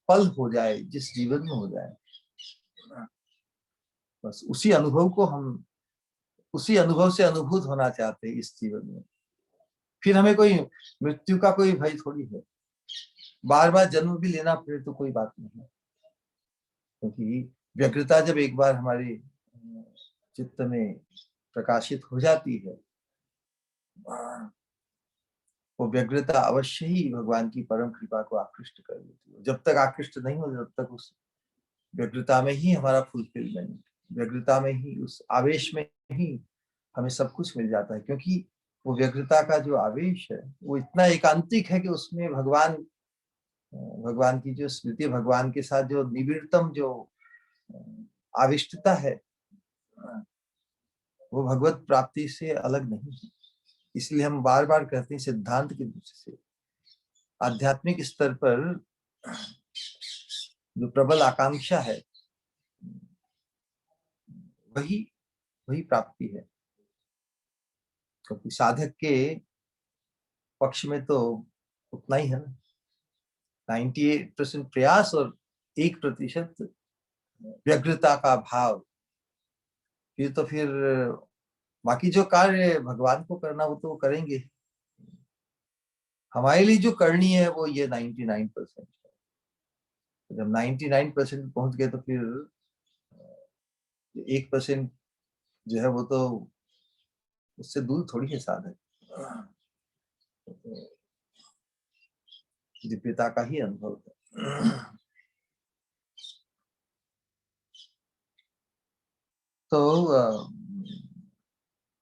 पल हो जाए, जिस जीवन में हो जाए, बस उसी अनुभव को हम, उसी अनुभव से अनुभूत होना चाहते हैं इस जीवन में। फिर हमें कोई मृत्यु का कोई भय थोड़ी है, बार बार जन्म भी लेना पड़े तो कोई बात नहीं है, क्योंकि व्यग्रता जब एक बार हमारे चित्त में प्रकाशित हो जाती है, वो व्यग्रता अवश्य ही भगवान की परम कृपा को आकृष्ट कर देती है। जब तक आकृष्ट नहीं हो, जब तक उस व्यग्रता में ही हमारा फुलफिलमेंट, व्यग्रता में ही, उस आवेश में ही हमें सब कुछ मिल जाता है। क्योंकि वो व्यग्रता का जो आवेश है वो इतना एकांतिक है कि उसमें भगवान, भगवान की जो स्मृति, भगवान के साथ जो निबिड़तम जो आविष्टता है, वो भगवत प्राप्ति से अलग नहीं है। इसलिए हम बार बार कहते हैं, सिद्धांत की दृष्टि से आध्यात्मिक स्तर पर जो प्रबल आकांक्षा है, वही वही प्राप्ति है। क्योंकि साधक के पक्ष में तो उतना ही है ना, 98% प्रयास और 1% व्यग्रता का भाव। फिर तो फिर बाकी जो कार्य भगवान को करना, वो तो करेंगे। हमारे लिए जो करनी है वो ये 99% है। जब 99% पहुंच गए तो फिर 1% जो है वो तो उससे दूर थोड़ी है साधक, दिव्यता का ही अनुभव है। तो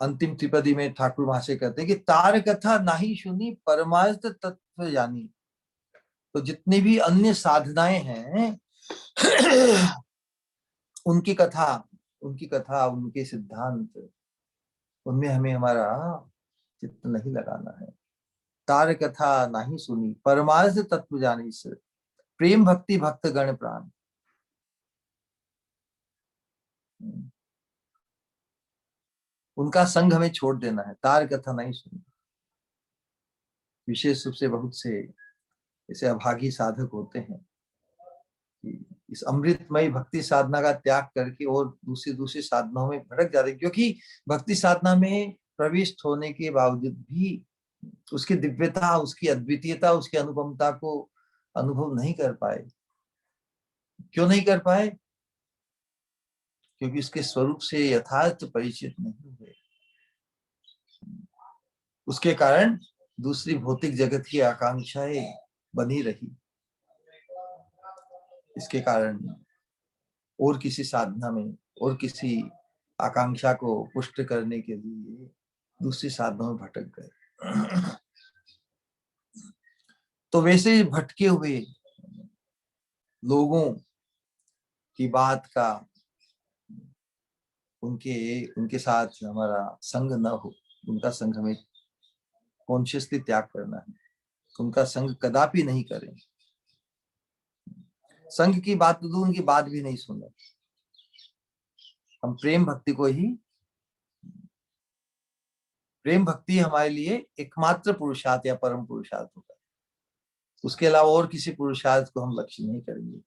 अंतिम त्रिपदी में ठाकुर महाशय कहते हैं कि तार कथा नहीं सुनी परमार्थ तत्व जानी। तो जितनी भी अन्य साधनाएं हैं उनकी कथा उनके सिद्धांत, उनमें हमें हमारा चित्त नहीं लगाना है। तार कथा नहीं सुनी परमार्थ तत्व जानी से प्रेम भक्ति भक्त गण प्राण। उनका संग हमें छोड़ देना है, तार कथा नहीं सुनी। विशेष रूप से बहुत से ऐसे अभागी साधक होते हैं कि इस अमृतमय भक्ति साधना का त्याग करके और दूसरी दूसरी साधनाओं में भटक जाते हैं, क्योंकि भक्ति साधना में प्रविष्ट होने के बावजूद भी उसकी दिव्यता, उसकी अद्वितीयता, उसकी अनुपमता को अनुभव नहीं कर पाए। क्यों नहीं कर पाए? क्योंकि उसके स्वरूप से यथार्थ परिचित नहीं हुए। उसके कारण दूसरी भौतिक जगत की आकांक्षाएं बनी रही। इसके कारण और किसी साधना में और किसी आकांक्षा को पुष्ट करने के लिए दूसरी साधना में भटक गए। तो वैसे भटके हुए लोगों की बात का उनके उनके साथ हमारा संग न हो, उनका संग हमें कॉन्शियसली त्याग करना है, उनका संग कदापि नहीं करें। संग की बात तो दूर, उनकी बात भी नहीं सुने। हम प्रेम भक्ति को ही, प्रेम भक्ति हमारे लिए एकमात्र पुरुषार्थ या परम पुरुषार्थ होगा। उसके अलावा और किसी पुरुषार्थ को हम लक्ष्य नहीं करेंगे।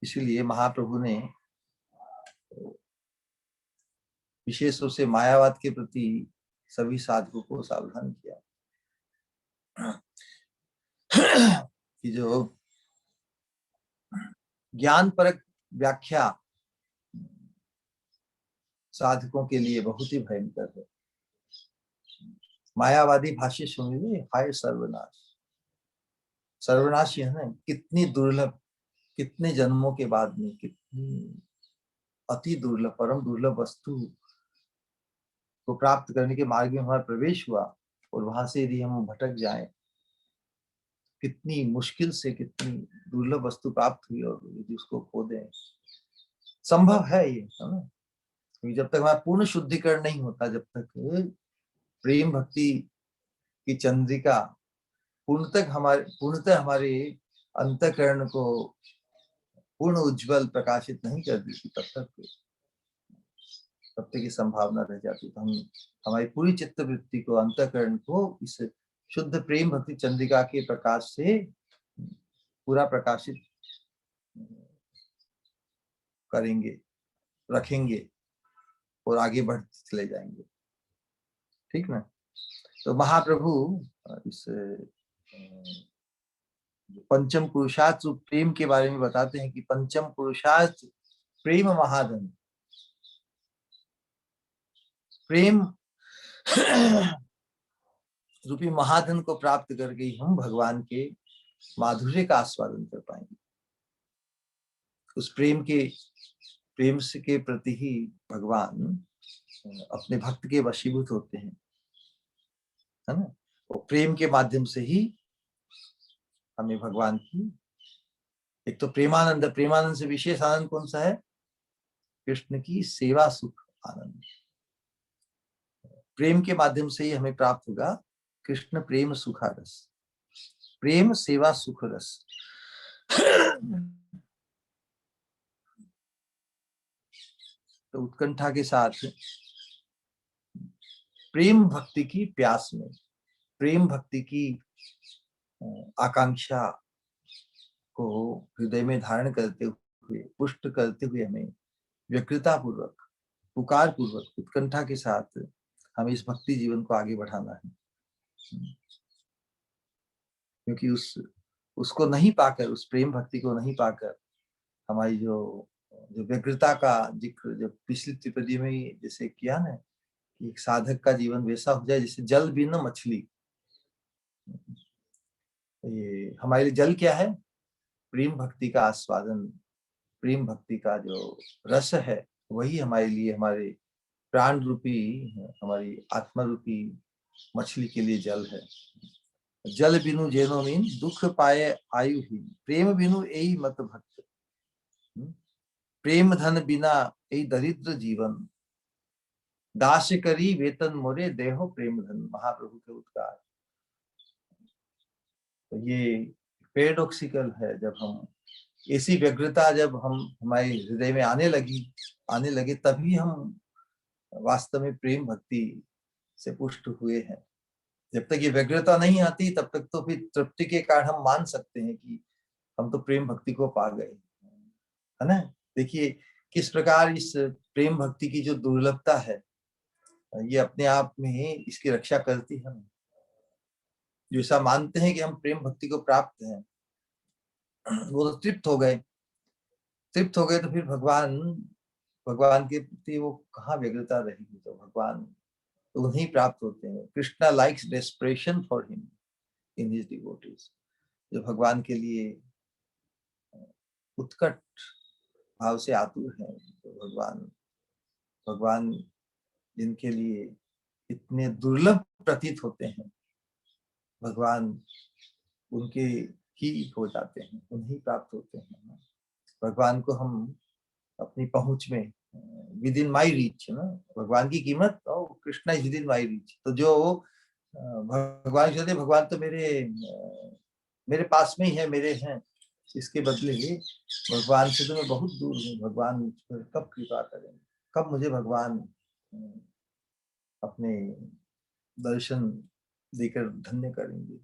इसीलिए महाप्रभु ने विशेष रूप से मायावाद के प्रति सभी साधकों को सावधान किया कि जो ज्ञान परक व्याख्या साधकों के लिए बहुत ही भयंकर है। मायावादी भाष्य सुनिए, हाय सर्वनाश। सर्वनाश यह है कितनी दुर्लभ, कितने जन्मों के बाद में कितनी अति दुर्लभ, परम दुर्लभ वस्तु को प्राप्त करने के मार्ग में हमारा प्रवेश हुआ, और वहां से यदि हम भटक जाएं, कितनी मुश्किल से कितनी दुर्लभ वस्तु प्राप्त हुई, और यदि उसको खो दें, संभव है ये, है ना? जब तक हमारा पूर्ण शुद्धिकरण नहीं होता, जब तक प्रेम भक्ति की चंद्रिका पूर्णतः हमारे अंतःकरण को पूर्ण उज्जवल प्रकाशित नहीं कर देती, तब तक ये संभावना रह जाती। तो हम हमारी पूरी चित्त वृत्ति को, अंतःकरण को इस शुद्ध प्रेम भक्ति चंद्रिका के प्रकाश से पूरा प्रकाशित करेंगे, रखेंगे और आगे बढ़ते चले जाएंगे। ठीक ना? तो महाप्रभु इस पंचम पुरुषार्थ प्रेम के बारे में बताते हैं कि पंचम पुरुषार्थ प्रेम महाधन। प्रेम रूपी महाधन को प्राप्त करके ही हम भगवान के माधुर्य का आस्वादन कर पाएंगे। उस प्रेम से के प्रति ही भगवान अपने भक्त के वशीभूत होते हैं, है ना? और प्रेम के माध्यम से ही हमें भगवान की, एक तो प्रेमानंद से विशेष आनंद कौन सा है? कृष्ण की सेवा सुख आनंद। प्रेम के माध्यम से ही हमें प्राप्त होगा कृष्ण प्रेम सुखा रस, प्रेम सेवा सुख रस। तो उत्कंठा के साथ प्रेम भक्ति की प्यास में, प्रेम भक्ति की आकांक्षा को हृदय में धारण करते हुए, पुष्ट करते हुए हमें व्यग्रता पूर्वक, पुकार पूर्वक, उत्कंठा के साथ हमें इस भक्ति जीवन को आगे बढ़ाना है। क्योंकि उसको नहीं पाकर, उस प्रेम भक्ति को नहीं पाकर हमारी जो व्यग्रता का जिक्र जब पिछली त्रिपदी में जैसे किया ना, कि एक साधक का जीवन वैसा हो जाए जैसे जल बिना मछली। ये हमारे लिए जल क्या है? प्रेम भक्ति का आस्वादन, प्रेम भक्ति का जो रस है वही हमारे लिए, हमारे प्राण रूपी, हमारी आत्मा रूपी मछली के लिए जल है। जल बिनु जेनो मीन, दुख पाए आयुहीन, प्रेम बिनु यही मत भक्त, प्रेम धन बिना यही दरिद्र जीवन, दास करी वेतन मोरे देहो प्रेम धन, महाप्रभु के उद्गार। तो ये पैराडॉक्सिकल है, जब हम ऐसी व्यग्रता जब हम हमारे हृदय में आने लगे तभी हम वास्तव में प्रेम भक्ति से पुष्ट हुए हैं। जब तक ये व्यग्रता नहीं आती तब तक तो फिर तृप्ति के कारण हम मान सकते हैं कि हम तो प्रेम भक्ति को पा गए, है ना। देखिए किस प्रकार इस प्रेम भक्ति की जो दुर्लभता है, ये अपने आप में ही इसकी रक्षा करती है। जो ऐसा मानते हैं कि हम प्रेम भक्ति को प्राप्त हैं, वो तो तृप्त हो गए तो फिर भगवान के प्रति वो कहाँ व्यग्रता रहेगी। तो भगवान तो उन्हीं प्राप्त होते हैं। Krishna likes desperation for him in his devotees. जो भगवान के लिए उत्कट भाव से आतुर है, तो भगवान जिनके लिए इतने दुर्लभ प्रतीत होते हैं, भगवान उनके ही हो जाते हैं, उन्हीं प्राप्त होते हैं। भगवान को हम अपनी पहुंच में, विद इन माई रीच, ना, भगवान की कीमत और Krishna is with in my reach. तो जो भगवान कहते, भगवान तो मेरे पास में ही है, मेरे हैं, इसके बदले भगवान से तो मैं बहुत दूर हूँ। भगवान मुझ पर कब कृपा करेंगे, कब मुझे भगवान अपने दर्शन देकर धन्य करेंगे।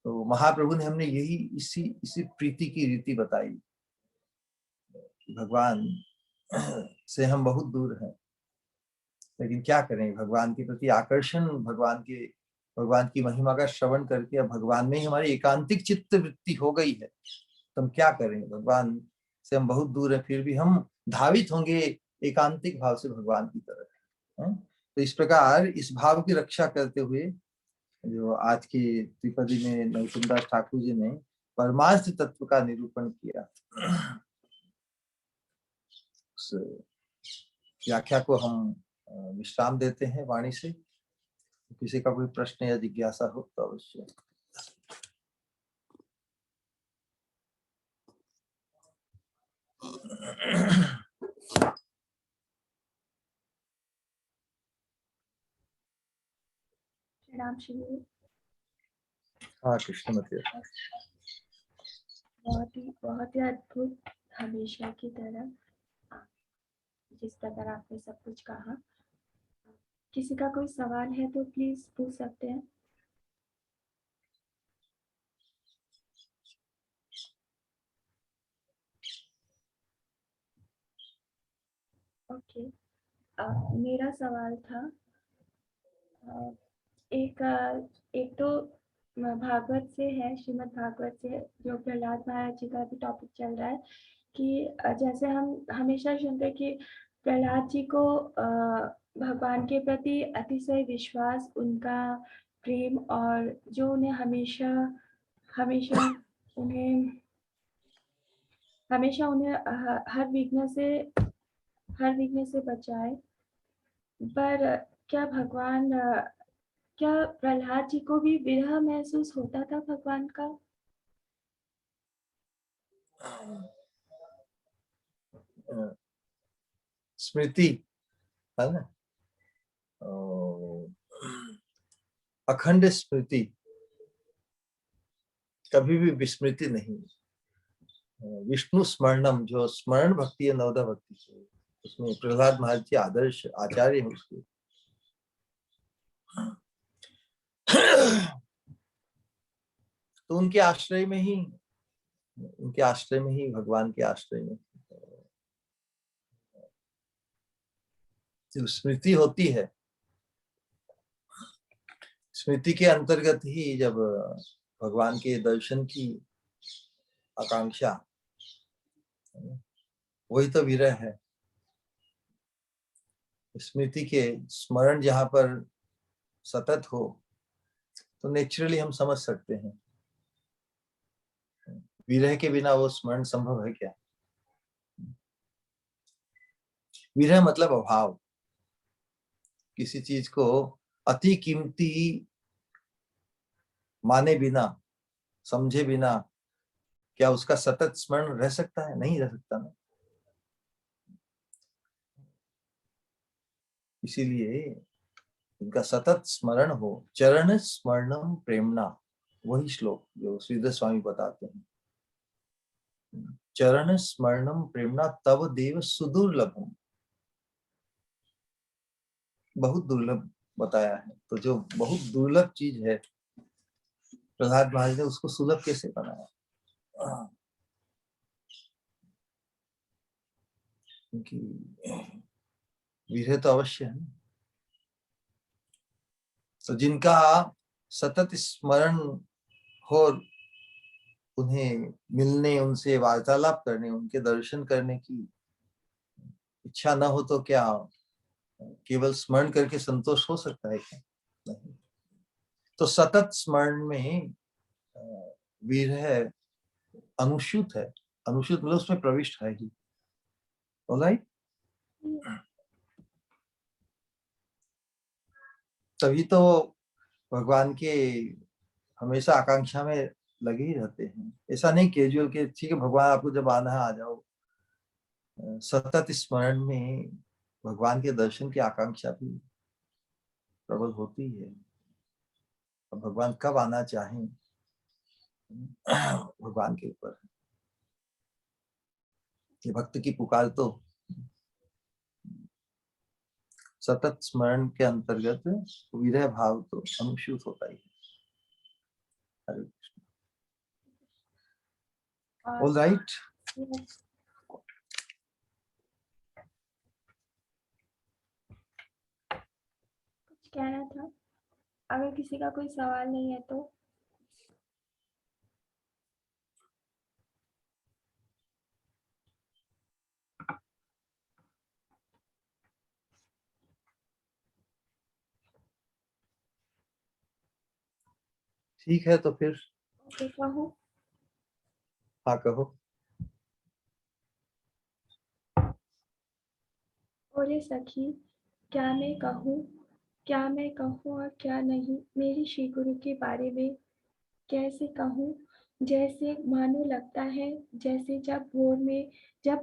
तो महाप्रभु ने हमने यही इसी प्रीति की रीति बताई कि भगवान से हम बहुत दूर हैं, लेकिन क्या करें, भगवान के प्रति आकर्षण, भगवान की महिमा का श्रवण करके अब भगवान में ही हमारी एकांतिक चित्त वृत्ति हो गई है। तो हम क्या करें, भगवान से हम बहुत दूर है, फिर भी हम धावित होंगे एकांतिक भाव से भगवान की तरफ। तो इस प्रकार इस भाव की रक्षा करते हुए जो आज की त्रिपदी में नरसिंहदास ठाकुर जी ने परमार्थ तत्व का निरूपण किया, उस व्याख्या को हम विश्राम देते हैं वाणी से। किसी का कोई प्रश्न या जिज्ञासा हो तो अवश्य। प्रणाम श्री। हाँ कृष्ण मत। बहुत ही अद्भुत, हमेशा की तरह जिस प्रकार आपने सब कुछ कहा। किसी का कोई सवाल है तो प्लीज पूछ सकते हैं। ओके, मेरा सवाल था, एक तो भागवत से है, श्रीमद् भागवत से, जो प्रहलाद महाराज जी का भी टॉपिक चल रहा है कि जैसे हम हमेशा सुनते हैं कि प्रहलाद जी को भगवान के प्रति अतिशय विश्वास, उनका प्रेम, और जो उन्हें हमेशा हमेशा उन्हें हर विघ्न से बचाए। पर क्या प्रहलाद जी को भी विरह महसूस होता था भगवान का? स्मृति है ना, अखंड स्मृति, कभी भी विस्मृति नहीं। विष्णु स्मरणम, जो स्मरण भक्ति है नवदा भक्ति से, उसमें प्रहलाद महाराज जी आदर्श आचार्य है उसके। तो उनके आश्रय में ही भगवान के आश्रय में जो स्मृति होती है, स्मृति के अंतर्गत ही जब भगवान के दर्शन की आकांक्षा, वही तो विरह है। स्मृति के स्मरण जहां पर सतत हो तो नेचुरली हम समझ सकते हैं, विरह के बिना वो स्मरण संभव है क्या। विरह मतलब अभाव, किसी चीज को अति कीमती माने बिना, समझे बिना क्या उसका सतत स्मरण रह सकता है? नहीं रह सकता ना। इसीलिए इनका सतत स्मरण हो, चरण स्मरणम प्रेमणा, वही श्लोक जो श्रीधर स्वामी बताते हैं, चरण स्मरणम प्रेमणा तव देव सुदुर्लभम, बहुत दुर्लभ बताया है। तो जो बहुत दुर्लभ चीज है, प्रहलाद महाराज ने उसको सुलभ कैसे बनाया? क्योंकि विरह तो अवश्य है। तो जिनका सतत स्मरण हो, उन्हें मिलने, उनसे वार्तालाप करने, उनके दर्शन करने की इच्छा न हो तो क्या केवल स्मरण करके संतोष हो सकता है क्या? नहीं। तो सतत स्मरण में विरह अनुस्यूत है। अनुस्यूत मतलब उसमें प्रविष्ट है ही। ऑलराइट, तभी तो भगवान के हमेशा आकांक्षा में लगे ही रहते हैं। ऐसा नहीं कैजुअल के ठीक है भगवान आपको जब आना है आ जाओ। सतत स्मरण में भगवान के दर्शन की आकांक्षा भी प्रबल होती है। और भगवान कब आना चाहें भगवान के ऊपर ये भक्त की पुकार तो सतत स्मरण के अंतर्गत विरह भाव तो अनुस्यूत होता ही है। हरे और ऑल राइट। कुछ कहना था? अगर किसी का कोई सवाल नहीं है तो ठीक है तो फिर ओके कहूँ। हाँ कहो। ओरे सखी, क्या मैं कहूँ, क्या मैं कहूँ और क्या नहीं मेरी श्री गुरु के बारे में, कैसे कहूँ। जैसे मानो लगता है जैसे जब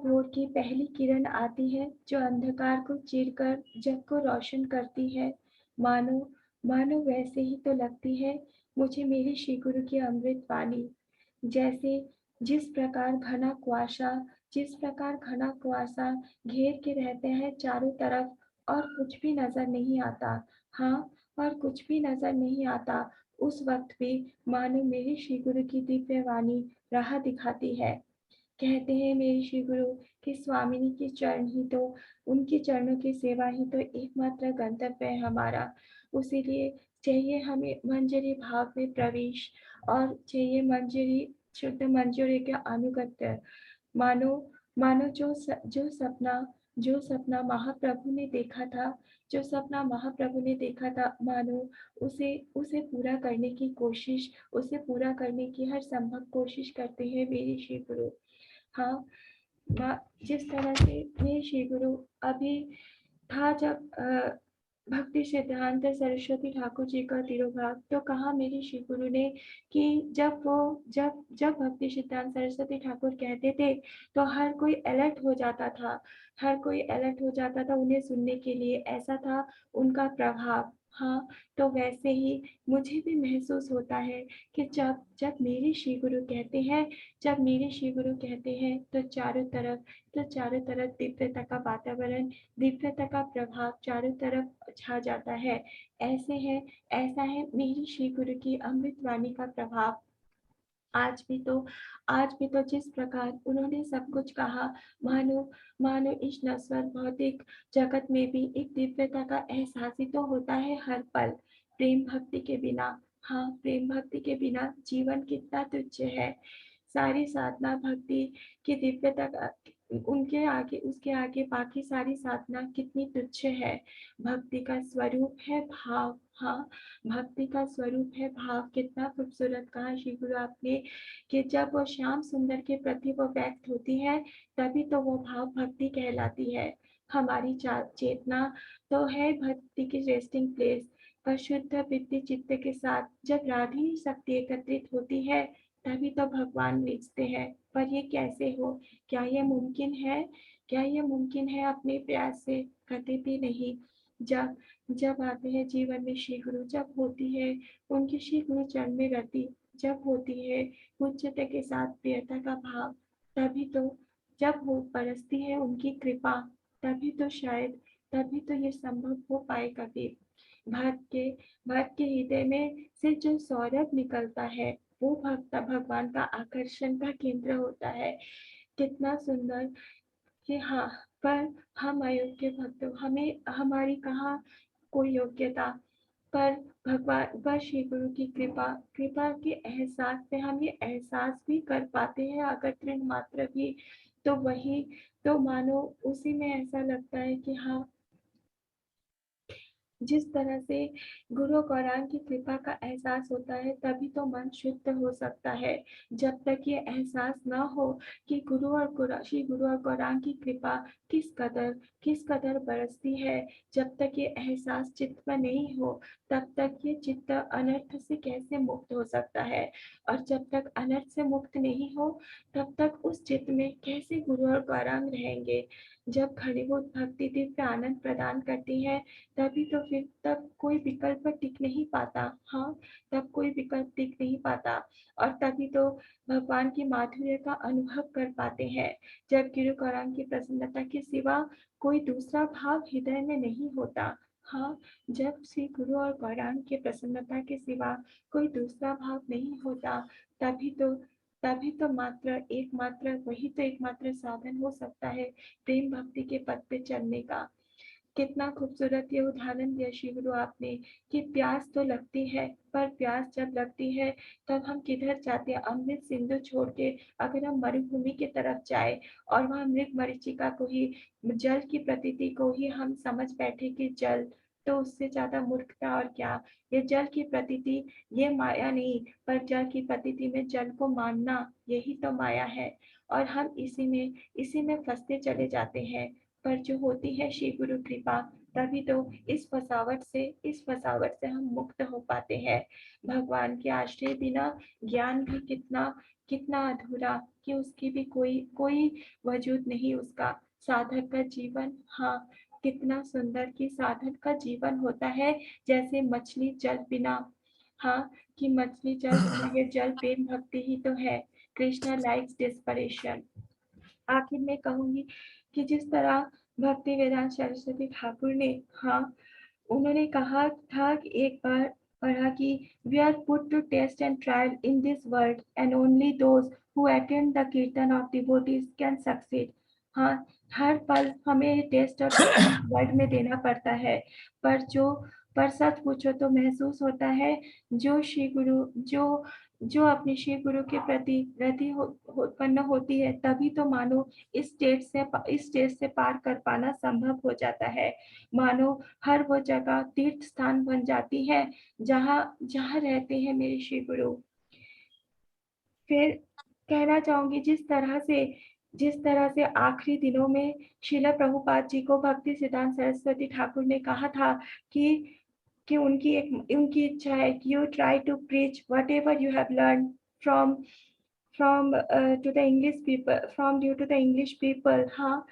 भोर की पहली किरण आती है जो अंधकार को चीरकर जग को रोशन करती है, मानो मानो वैसे ही तो लगती है मुझे मेरी श्री गुरु की अमृत वाणी। जैसे जिस प्रकार घना कुआसा घेर के रहते हैं चारों तरफ और कुछ भी नजर नहीं आता। हाँ, और कुछ भी नजर नहीं आता, उस वक्त भी मानो मेरी श्री गुरु की दिव्य वाणी राह दिखाती है। कहते हैं मेरी श्री गुरु कि स्वामिनी के चरण ही तो, उनके चरणों की सेवा ही तो एकमात्र गंतव्य है हमारा। उसीलिए चाहिए हमें मंजरी भाव में प्रवेश और चाहिए मंजरी, शुद्ध मंजरी के अनुगत्य। मानो मानो जो सपना महाप्रभु ने देखा था, जो सपना महाप्रभु ने देखा था, मानो उसे उसे पूरा करने की कोशिश, उसे पूरा करने की हर संभव कोशिश करते हैं मेरी श्री गुरु। हाँ, जिस तरह से मेरे श्री गुरु अभी था जब भक्ति सिद्धांत सरस्वती ठाकुर जी का तिरुभाग, तो कहा मेरी श्री गुरु ने कि जब जब भक्ति सिद्धांत सरस्वती ठाकुर कहते थे तो हर कोई अलर्ट हो जाता था, हर कोई अलर्ट हो जाता था उन्हें सुनने के लिए, ऐसा था उनका प्रभाव। हाँ, तो वैसे ही मुझे भी महसूस होता है कि जब जब मेरे श्री गुरु कहते हैं, जब मेरे श्री गुरु कहते हैं तो चारों तरफ दिव्यता का वातावरण, दिव्यता का प्रभाव चारों तरफ छा जाता है। ऐसा है मेरी श्री गुरु की अमृत वाणी का प्रभाव। आज भी तो आज भी तो जिस प्रकार उन्होंने सब कुछ कहा, मानो मानो इस नश्वर भौतिक जगत में भी एक दिव्यता का एहसास ही तो होता है हर पल। प्रेम भक्ति के बिना, हाँ, प्रेम भक्ति के बिना जीवन कितना तुच्छ है। सारी साधना भक्ति की दिव्यता का, उनके आगे उसके आगे बाकी सारी साधना कितनी तुच्छ है। भक्ति का स्वरूप है भाव। हाँ, भक्ति का स्वरूप है भाव। कितना खूबसूरत कहा श्री गुरु आपने कि जब वो श्याम सुंदर के प्रति वो व्यक्त होती है, तभी तो वो भाव भक्ति कहलाती है। हमारी चेतना तो है भक्ति की रेस्टिंग प्लेस, पर शुद्ध वृत्ति चित्त के साथ जब राधी शक्ति एकत्रित होती है तभी तो भगवान रीझते हैं। पर ये कैसे हो? क्या ये मुमकिन है? क्या ये मुमकिन है अपने प्रयास से? कभी भी नहीं। जब जब आते हैं जीवन में श्री गुरु, जब होती है उनकी श्री गुरु चरण में रति, जब होती है उच्चता के साथ प्रियता का भाव, तभी तो, जब वो बरसती है उनकी कृपा, तभी तो शायद, तभी तो ये संभव हो पाए कभी। भक्त के भक्त के हृदय में से जो सौरभ निकलता है वो भक्त भगवान का आकर्षण का केंद्र होता है। कितना सुंदर कि हाँ, पर हम अयोग्य भक्त, हमें हमारी कहाँ कोई योग्यता, पर भगवान पर श्री गुरु की कृपा कृपा के एहसास से हम ये एहसास भी कर पाते हैं अगर तृण मात्र भी, तो वही, तो मानो उसी में ऐसा लगता है कि हाँ, जिस तरह से गुरु गौरांग की कृपा का एहसास होता है तभी तो मन शुद्ध हो सकता है। जब तक ये एहसास न हो कि श्री गुरु और गौरांग की कृपा किस कदर बरसती है, जब तक ये एहसास चित्त में नहीं हो तब तक ये चित्त अनर्थ से कैसे मुक्त हो सकता है, और जब तक अनर्थ से मुक्त नहीं हो तब तक उस चित्त में कैसे गुरु और गौरांग रहेंगे। जब घनीभूत भक्ति दिव्य आनंद प्रदान करती है तभी तो फिर तब कोई विकल्प टिक नहीं पाता। हाँ, तब कोई विकल्प टिक नहीं पाता, और तभी तो भगवान की माधुर्य का अनुभव कर पाते हैं। जब गुरु गौरांग की प्रसन्नता के सिवा कोई दूसरा भाव हृदय में नहीं होता। हाँ, जब श्री गुरु और गौरांग की प्रसन्नता के सिवा कोई दूसरा भाव नहीं होता, तभी तो तभी तो मात्र एकमात्र वही तो एकमात्र साधन हो सकता है प्रेम भक्ति के पथ पे चलने का। कितना खूबसूरत ये उदाहरण दिया श्री गुरु आपने कि प्यास तो लगती है, पर प्यास जब लगती है तब हम किधर जाते हैं? अमृत सिंधु छोड़ के अगर हम मरुभूमि की तरफ जाए और वहाँ मृग मरीचिका को ही, जल की प्रतीति को ही हम समझ बैठे कि जल, तो उससे ज्यादा मूर्खता और क्या। ये जल की प्रतीति, ये माया नहीं, पर जल की प्रतीति में जल को मानना, यही तो माया है। और हम इसी में फंसते चले जाते हैं। पर जो होती है श्री गुरु कृपा, तभी तो इस फसावट से हम मुक्त हो पाते हैं। भगवान के आश्रय बिना ज्ञान भी कितना कितना अधूरा, कि उसकी भी कोई वजूद नहीं उसका। साधक का जीवन, हाँ, कितना सुंदर कि साधक का जीवन होता है जैसे मछली जल बिना। हाँ, कि मछली जल बिना, ये जल प्रेम भक्ति ही तो है। Krishna likes dispersion. आखिर में कहूंगी कि जिस तरह भक्ति वेदांत सरस्वती ठाकुर ने, हाँ, उन्होंने कहा था कि एक बार पढ़ा कि we are put to test and trial in this world and only those who attend the kirtan of devotees can succeed. हाँ, हर पल हमें टेस्ट और वर्ल्ड में देना पड़ता है, पर सच पूछो तो महसूस होता है जो श्री गुरु जो जो अपने श्री गुरु के प्रति रति उत्पन्न होती है, तभी तो मानो इस स्टेज से पार कर पाना संभव हो जाता है। मानो हर वो जगह तीर्थ स्थान बन जाती है जहाँ जहाँ रहते हैं मेरे श्री गुरु। फिर कहना चाहूंगी जिस तरह से आखिरी दिनों में श्रील प्रभुपाद जी को भक्ति सिद्धांत सरस्वती ठाकुर ने कहा था कि उनकी इच्छा है कि you try to preach whatever you have learn from to the English people, from due to the English people, हाँ,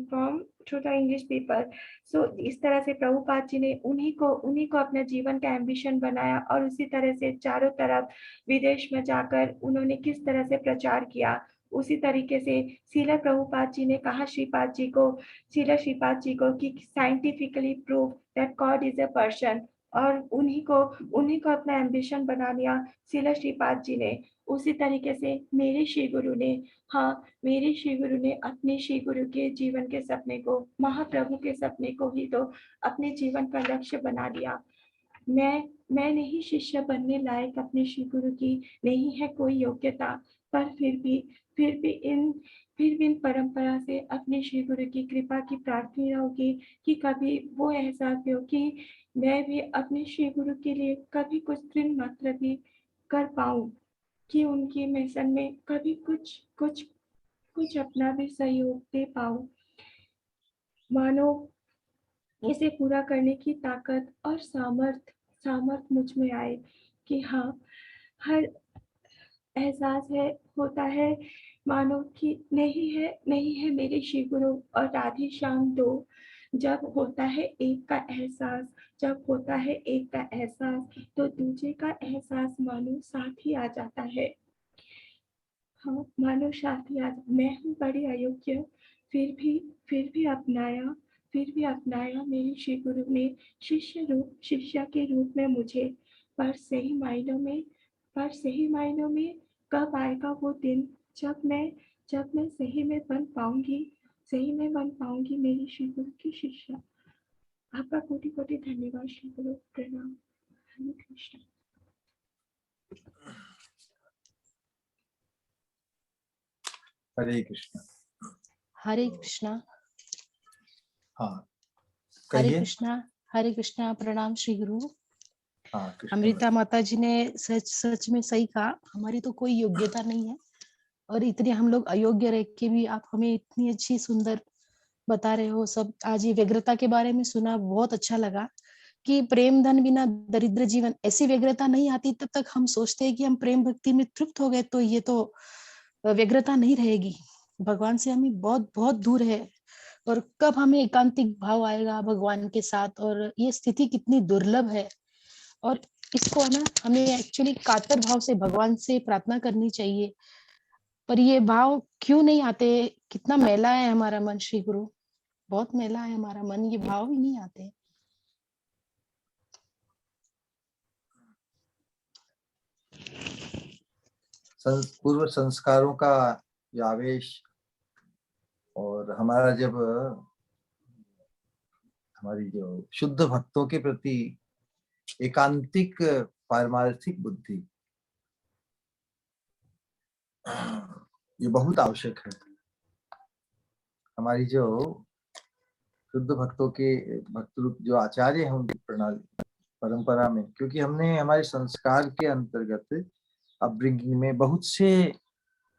from to the English people. So इस तरह से प्रभुपाद जी ने उन्हीं को अपना जीवन का एम्बिशन बनाया, और उसी तरह से चारों तरफ विदेश में जाकर उन्होंने किस तरह से प्रचार किया, उसी तरीके से शीला प्रभुपाद जी ने कहा शीला श्रीपाद जी को कि scientifically prove that God is a person, और उन्हीं को अपना एम्बिशन बना लिया शीला श्रीपाद जी ने। उसी तरीके से मेरे श्री गुरु ने, हाँ, मेरे श्री गुरु ने अपने श्री गुरु के जीवन के सपने को, महाप्रभु के सपने को ही तो अपने जीवन का लक्ष्य बना लिया। मैं नहीं शिष्य बनने लायक, अपने श्री गुरु की नहीं है कोई योग्यता, पर फिर भी इन परंपरा से अपने श्री गुरु की कृपा की प्रार्थना होगी कि कभी वो एहसास हो कि मैं भी अपने श्री गुरु के लिए कभी कुछ दिन मात्र भी कर पाऊं, कि उनकी मिशन में कभी कुछ अपना भी सहयोग दे पाऊं। मानो इसे पूरा करने की ताकत और सामर्थ मुझ में आए कि हाँ, हर एहसास है होता है मानो कि नहीं है मेरे श्री गुरु और राधे श्याम 2। जब होता है एक का एहसास तो दूसरे का एहसास मानो साथ ही आ जाता है। हाँ, मानो साथ ही मैं हूँ बड़ी अयोग्य, फिर भी फिर भी अपनाया मेरे श्री गुरु ने शिष्या के रूप में मुझे। पर सही मायनों में कब आएगा वो दिन जब मैं सही में बन पाऊंगी मेरी श्री गुरु की शिष्या। आपका कोटि कोटि धन्यवाद श्री गुरु। प्रणाम। हरे कृष्ण। हरे कृष्ण। हरे कृष्णा। हाँ हरे कहिए। कृष्णा। हरे कृष्णा। प्रणाम श्री गुरु। हाँ कृष्ण। अमृता माता जी ने सच में सही कहा, हमारी तो कोई योग्यता नहीं है और इतने हम लोग अयोग्य रह के भी आप हमें इतनी अच्छी सुंदर बता रहे हो सब। आज ये व्यग्रता के बारे में सुना, बहुत अच्छा लगा कि प्रेम धन बिना दरिद्र जीवन, ऐसी व्यग्रता नहीं आती तब तक हम सोचते हैं कि हम प्रेम भक्ति में तृप्त हो गए तो ये तो व्यग्रता नहीं रहेगी। भगवान से हमें बहुत बहुत दूर है और कब हमें एकांतिक भाव आएगा भगवान के साथ, और ये स्थिति कितनी दुर्लभ है। और इसको है ना, हमें एक्चुअली कातर भाव से भगवान से प्रार्थना करनी चाहिए, पर ये भाव क्यों नहीं आते? कितना मैला है हमारा मन श्री गुरु, बहुत मैला है हमारा मन, ये भाव ही नहीं आते। पूर्व संस्कारों का जो आवेश और हमारा जब हमारी जो शुद्ध भक्तों के प्रति एकांतिक पारमार्थिक बुद्धि, ये बहुत आवश्यक है। हमारी जो शुद्ध भक्तों के भक्त रूप जो आचार्य हैं उनकी प्रणाली परंपरा में, क्योंकि हमने हमारे संस्कार के अंतर्गत अपब्रिंगिंग में बहुत से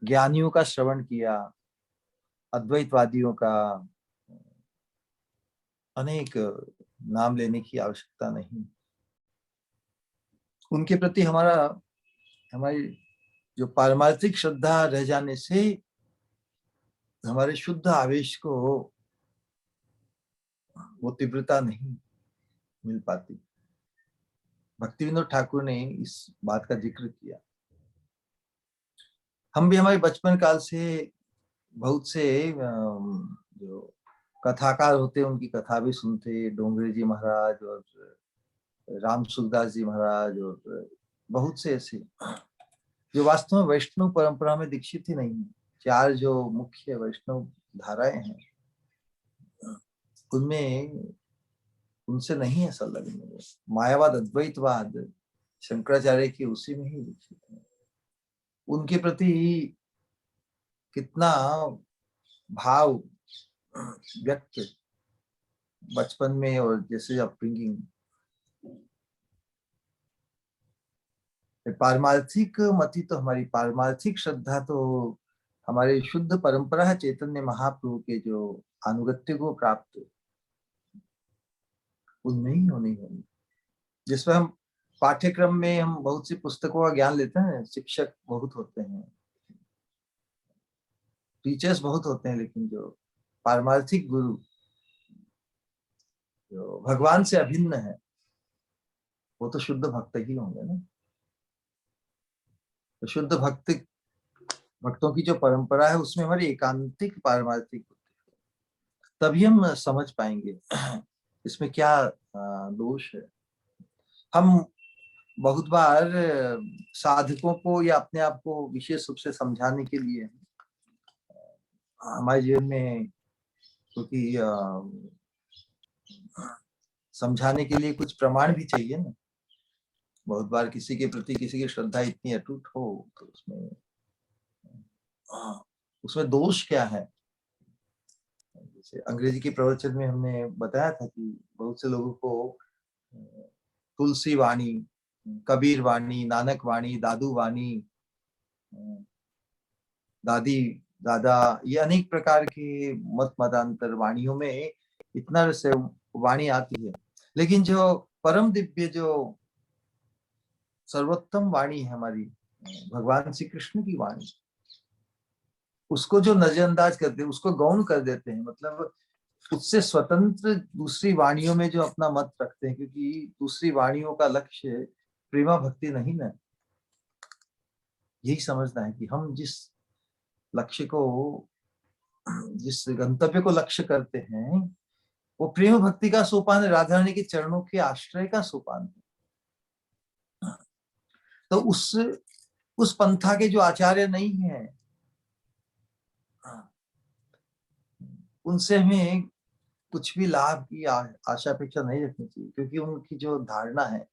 ज्ञानियों का श्रवण किया, अद्वैतवादियों का, अनेक नाम लेने की आवश्यकता नहीं। उनके प्रति हमारी जो पारमार्थिक श्रद्धा रह जाने से हमारे शुद्ध आवेश को वो तीव्रता नहीं मिल पाती। भक्ति विनोद ठाकुर ने इस बात का जिक्र किया। हम भी हमारे बचपन काल से बहुत से जो कथाकार होते हैं उनकी कथा भी सुनते, डोंगरे जी महाराज और राम सुखदास जी महाराज और बहुत से ऐसे जो वास्तव में वैष्णव परंपरा में दीक्षित ही नहीं है। चार जो मुख्य वैष्णव धाराएं हैं उनमें उनसे नहीं ऐसा लगने, मायावाद अद्वैतवाद शंकराचार्य की उसी में ही दीक्षित है। उनके प्रति कितना भाव व्यक्त बचपन में और जैसे अपब्रिंगिंग, पारमार्थिक मति तो हमारी पारमार्थिक श्रद्धा तो हमारे शुद्ध परंपरा है चैतन्य महाप्रभु के जो अनुगत्य को प्राप्त उनमें ही होनी होनी, जिसमें हम पाठ्यक्रम में हम बहुत सी पुस्तकों का ज्ञान लेते हैं, शिक्षक बहुत होते हैं, टीचर्स बहुत होते हैं, लेकिन जो पारमार्थिक गुरु जो भगवान से अभिन्न है वो तो शुद्ध भक्त ही होंगे ना। तो शुद्ध भक्तों की जो परंपरा है उसमें हमारी एकांतिक पारमार्थिक, तभी हम समझ पाएंगे इसमें क्या दोष है। हम बहुत बार साधकों को या अपने आप को विशेष रूप से समझाने के लिए हमारे जीवन में, क्योंकि समझाने के लिए कुछ प्रमाण भी चाहिए ना। बहुत बार किसी के प्रति किसी की श्रद्धा इतनी अटूट हो तो उसमें दोष क्या है। जैसे अंग्रेजी के प्रवचन में हमने बताया था कि बहुत से लोगों को तुलसी वाणी, कबीर वाणी, नानक वाणी, दादू वाणी, दादी, दादा, ये अनेक प्रकार के मतांतर वाणियों में इतना रस है, वाणी आती है। लेकिन जो परम दिव्य, जो सर्वोत्तम वाणी है हमारी, भगवान श्री कृष्ण की वाणी, उसको जो नजरअंदाज करते हैं, उसको गौण कर देते हैं, मतलब उससे स्वतंत्र दूसरी वाणियों में जो अपना मत रखते हैं, क्योंकि दूसरी वाणियों का लक्ष्य प्रेमा भक्ति नहीं ना। यही समझना है कि हम जिस लक्ष्य को, जिस गंतव्य को लक्ष्य करते हैं, वो प्रेम भक्ति का सोपान है, राधा रानी के चरणों के आश्रय का सोपान है। तो उस पंथा के जो आचार्य नहीं है, उनसे हमें कुछ भी लाभ की आशा अपेक्षा नहीं रखनी चाहिए, क्योंकि उनकी जो धारणा है,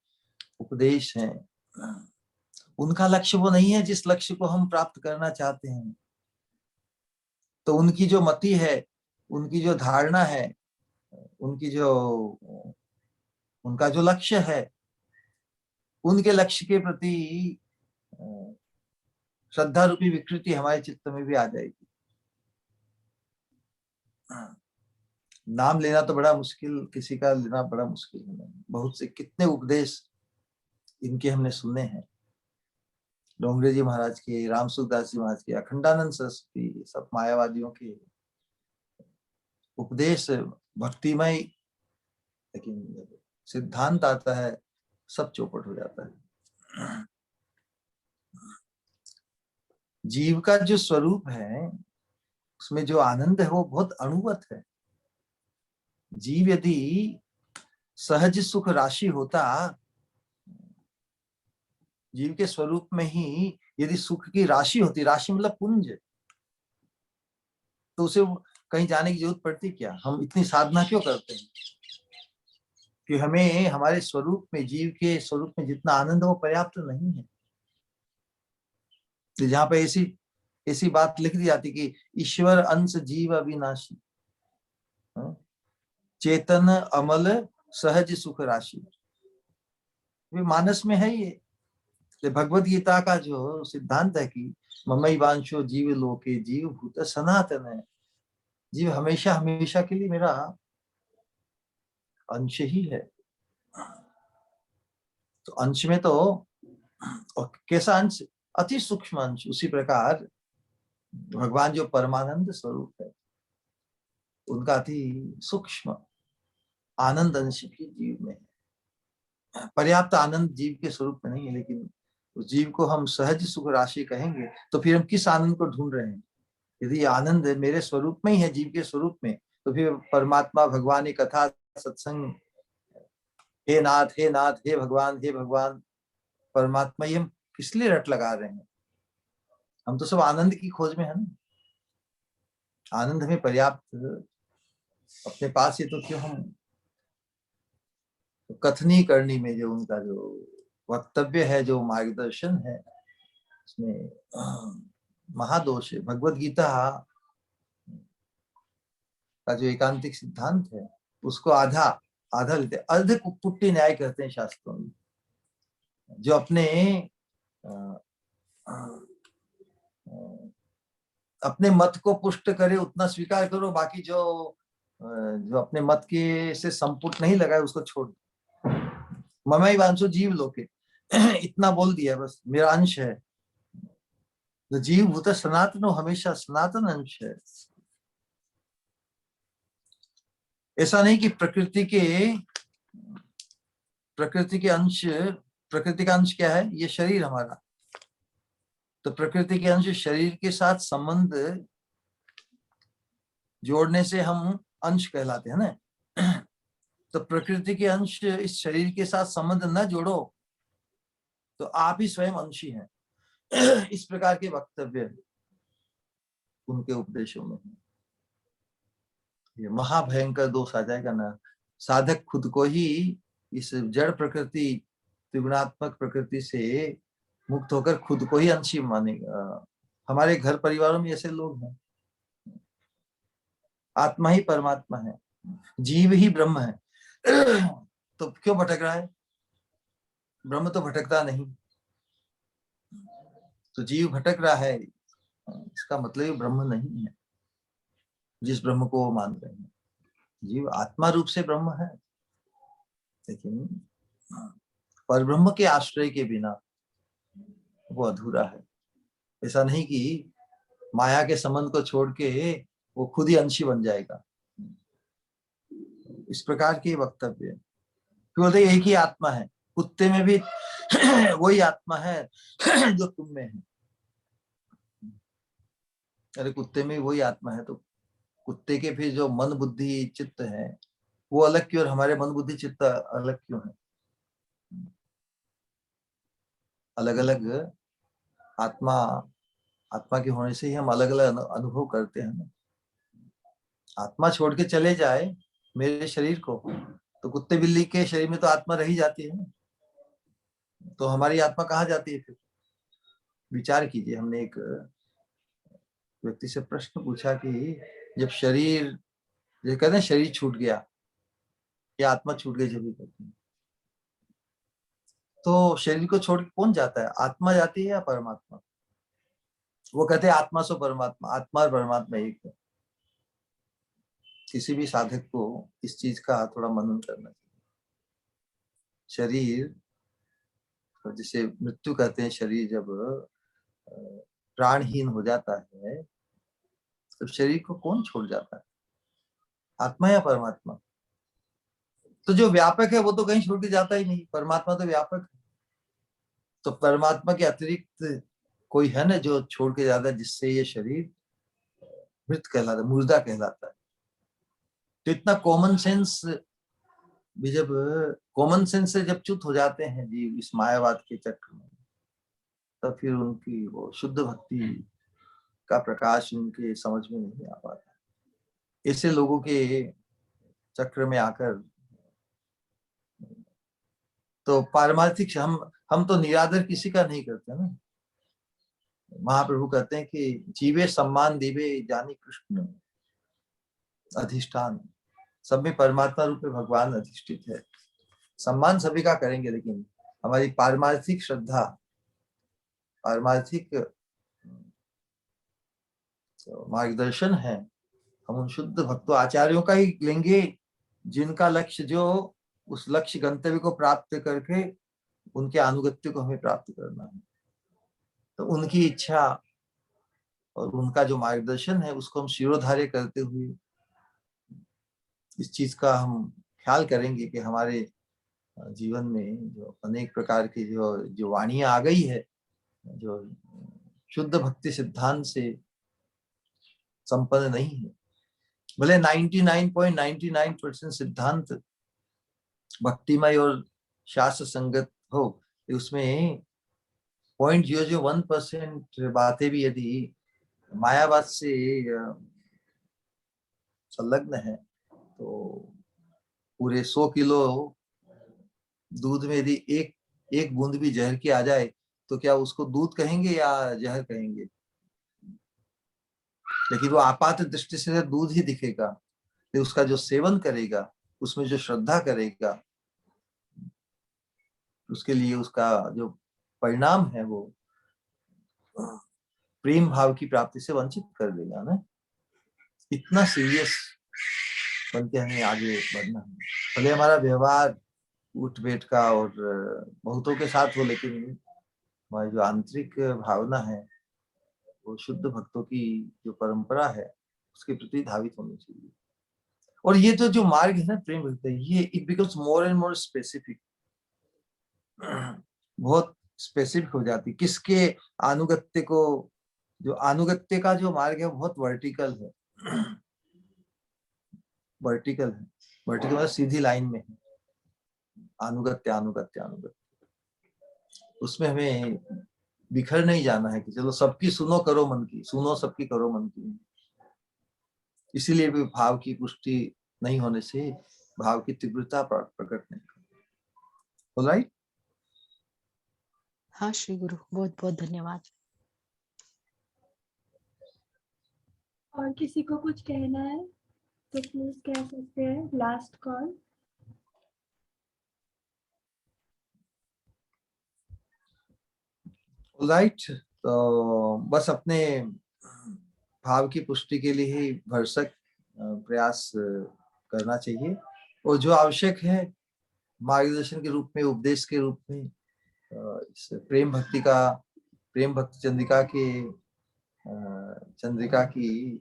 उपदेश है, उनका लक्ष्य वो नहीं है जिस लक्ष्य को हम प्राप्त करना चाहते हैं। तो उनकी जो मति है, उनकी जो धारणा है, उनका जो लक्ष्य है, उनके लक्ष्य के प्रति श्रद्धा रूपी विकृति हमारे चित्त में भी आ जाएगी। नाम लेना तो बड़ा मुश्किल, किसी का लेना बड़ा मुश्किल है। बहुत से कितने उपदेश इनके हमने सुने हैं, डोंगरे जी महाराज के, रामसुखदास जी महाराज के, अखंडानंद सरस्वती, सब मायावादियों के उपदेश भक्तिमय, लेकिन सिद्धांत आता है सब चौपट हो जाता है। जीव का जो स्वरूप है, उसमें जो आनंद है, वो बहुत अणुवत है। जीव यदि सहज सुख राशि होता, जीव के स्वरूप में ही यदि सुख की राशि होती, राशि मतलब पुंज, तो उसे कहीं जाने की जरूरत पड़ती क्या? हम इतनी साधना क्यों करते हैं? कि हमें हमारे स्वरूप में, जीव के स्वरूप में जितना आनंद है वो पर्याप्त नहीं है। तो जहाँ पे ऐसी ऐसी बात लिख दी जाती कि ईश्वर अंश जीव अविनाशी, चेतन अमल सहज सुख राशि, वे मानस में है। ये भगवत गीता का जो सिद्धांत है कि ममई वांशो जीव लोके जीव भूत सनातन है, जीव हमेशा हमेशा के लिए मेरा अंश ही है। तो अंश में तो, और कैसा अंश? अति सूक्ष्म अंश। उसी प्रकार भगवान जो परमानंद स्वरूप है, उनका अति सूक्ष्म आनंद अंश भी जीव में है। पर्याप्त आनंद जीव के स्वरूप में नहीं है, लेकिन उस जीव को हम सहज सुख राशि कहेंगे, तो फिर हम किस आनंद को ढूंढ रहे हैं? यदि आनंद मेरे स्वरूप में ही है, जीव के स्वरूप में, तो फिर परमात्मा, भगवान की कथा, सत्संग, हे नाथ हे नाथ, हे भगवान परमात्मा, ये हम किस लिए रट लगा रहे हैं? हम तो सब आनंद की खोज में है ना। आनंद हमें पर्याप्त अपने पास ही, तो क्यों हम कथनी करनी में जो उनका जो वक्तव्य है, जो मार्गदर्शन है, उसमें महादोष है। भगवत गीता का जो एकांतिक सिद्धांत है, उसको आधा आधा लेते, अर्ध कुपुट्टी न्याय करते हैं शास्त्रों में। जो अपने मत को पुष्ट करे उतना स्वीकार करो, बाकी जो अपने मत के से संपुट नहीं लगा है, उसको छोड़ दो। ममई वांशो जीव लोके, इतना बोल दिया बस, मेरा अंश है। तो जीव भूत सनातन हो, हमेशा सनातन अंश है। ऐसा नहीं कि प्रकृति के अंश, प्रकृति का अंश क्या है? ये शरीर हमारा। तो प्रकृति के अंश शरीर के साथ संबंध जोड़ने से हम अंश कहलाते हैं ना। तो प्रकृति के अंश इस शरीर के साथ संबंध न जोड़ो, तो आप ही स्वयं अंशी हैं। इस प्रकार के वक्तव्य उनके उपदेशों में है। ये महाभयंकर दोष आ जाएगा ना। साधक खुद को ही इस जड़ प्रकृति, त्रिगुणात्मक प्रकृति से मुक्त होकर खुद को ही अंशी मानेगा। हमारे घर परिवारों में ऐसे लोग हैं। आत्मा ही परमात्मा है, जीव ही ब्रह्म है, तो क्यों भटक रहा है? ब्रह्म तो भटकता नहीं। तो जीव भटक रहा है, इसका मतलब ब्रह्म नहीं है जिस ब्रह्म को वो मान रहे हैं। जीव आत्मा रूप से ब्रह्म है, लेकिन परब्रह्म के आश्रय के बिना वो अधूरा है। ऐसा नहीं कि माया के संबंध को छोड़ के वो खुद ही अंशी बन जाएगा, इस प्रकार के वक्तव्य। फिर बोलते एक ही आत्मा है, कुत्ते में भी वही आत्मा है जो तुम में है। अरे कुत्ते में वही आत्मा है तो कुत्ते के फिर जो मन बुद्धि चित्त है वो अलग क्यों और हमारे मन बुद्धि चित्त अलग क्यों है? अलग अलग आत्मा, आत्मा के होने से ही हम अलग अलग अनुभव करते हैं ना। आत्मा छोड़ के चले जाए मेरे शरीर को तो कुत्ते बिल्ली के शरीर में तो आत्मा रही जाती है ना, तो हमारी आत्मा कहाँ जाती है फिर? विचार कीजिए। हमने एक व्यक्ति से प्रश्न पूछा कि जब शरीर, जो कहते हैं शरीर छूट गया या आत्मा छूट गई, जब भी कहते हैं, तो शरीर को छोड़ के कौन जाता है? आत्मा जाती है या परमात्मा? वो कहते हैं आत्मा सो परमात्मा, आत्मा और परमात्मा एक है। किसी भी साधक को इस चीज का थोड़ा मनन करना चाहिए। शरीर जिसे मृत्यु कहते हैं, शरीर जब प्राणहीन हो जाता है तो शरीर को कौन छोड़ जाता है? आत्मा या परमात्मा? तो जो व्यापक है वो तो कहीं छोड़ के जाता ही नहीं, परमात्मा तो व्यापक है। तो परमात्मा के अतिरिक्त कोई है ना जो छोड़ के जाता है, जिससे ये शरीर मृत कहलाता है, मुर्दा कहलाता है। तो इतना कॉमन सेंस भी, जब कॉमन सेंस से जब च्युत हो जाते हैं जीव इस मायावाद के चक्र में, तब फिर उनकी वो शुद्ध भक्ति का प्रकाश उनके समझ में नहीं आ पाता। ऐसे लोगों के चक्र में आकर तो पारमार्थिक, हम तो निरादर किसी का नहीं करते ना। महाप्रभु कहते हैं कि जीवे सम्मान दीवे जानी कृष्ण अधिष्ठान, सब में परमात्मा रूप में भगवान अधिष्ठित है। सम्मान सभी का करेंगे, लेकिन हमारी पारमार्थिक श्रद्धा, पारमार्थिक मार्गदर्शन है, हम उन शुद्ध भक्तों आचार्यों का ही लेंगे जिनका लक्ष्य, जो उस लक्ष्य गंतव्य को प्राप्त करके उनके अनुगत्य को हमें प्राप्त करना है। तो उनकी इच्छा और उनका जो मार्गदर्शन है उसको हम शिरोधार्य करते हुए इस चीज का हम ख्याल करेंगे कि हमारे जीवन में जो अनेक प्रकार की जो वाणियां आ गई है, जो शुद्ध भक्ति सिद्धांत से संपन्न नहीं है। भले 99.99% सिद्धांत भक्तिमय और शास्त्र संगत हो, उसमें 0.001% बातें भी यदि मायावाद से संलग्न है, तो पूरे 100 किलो दूध में यदि एक बूंद भी जहर की आ जाए तो क्या उसको दूध कहेंगे या जहर कहेंगे? लेकिन वो आपात दृष्टि से दूध ही दिखेगा, तो उसका जो सेवन करेगा, उसमें जो श्रद्धा करेगा, उसके लिए उसका जो परिणाम है वो प्रेम भाव की प्राप्ति से वंचित कर देगा ना। इतना सीरियस बन के हमें आगे बढ़ना है। भले हमारा व्यवहार उठ बैठ का और बहुतों के साथ हो, लेकिन हमारी जो आंतरिक भावना है वो शुद्ध भक्तों की जो परंपरा है उसके प्रति धावित होनी चाहिए। और ये तो जो मार्ग है ना प्रेम भक्ति, ये it becomes more and more specific, बहुत स्पेसिफिक हो जाती। किसके अनुगत्य को, जो अनुगत्य का जो मार्ग है वो बहुत वर्टिकल है। वर्टिकल है, वर्टिकल मतलब सीधी लाइन में है। अनुगत्य अनुगत्य अनुगत्य, उसमें हमें बिखर नहीं जाना है कि चलो सबकी सुनो करो मन की, सुनो सबकी करो मन की। इसीलिए भी भाव की पुष्टि नहीं होने से भाव की तीव्रता प्रकट नहीं हो। राइट? हाँ श्री गुरु, बहुत बहुत धन्यवाद। और किसी को कुछ कहना है तो प्लीज कह सकते हैं। Last call. राइट, तो बस अपने भाव की पुष्टि के लिए ही भरसक प्रयास करना चाहिए और जो आवश्यक है मार्गदर्शन के रूप में, उपदेश के रूप में, इस प्रेम भक्ति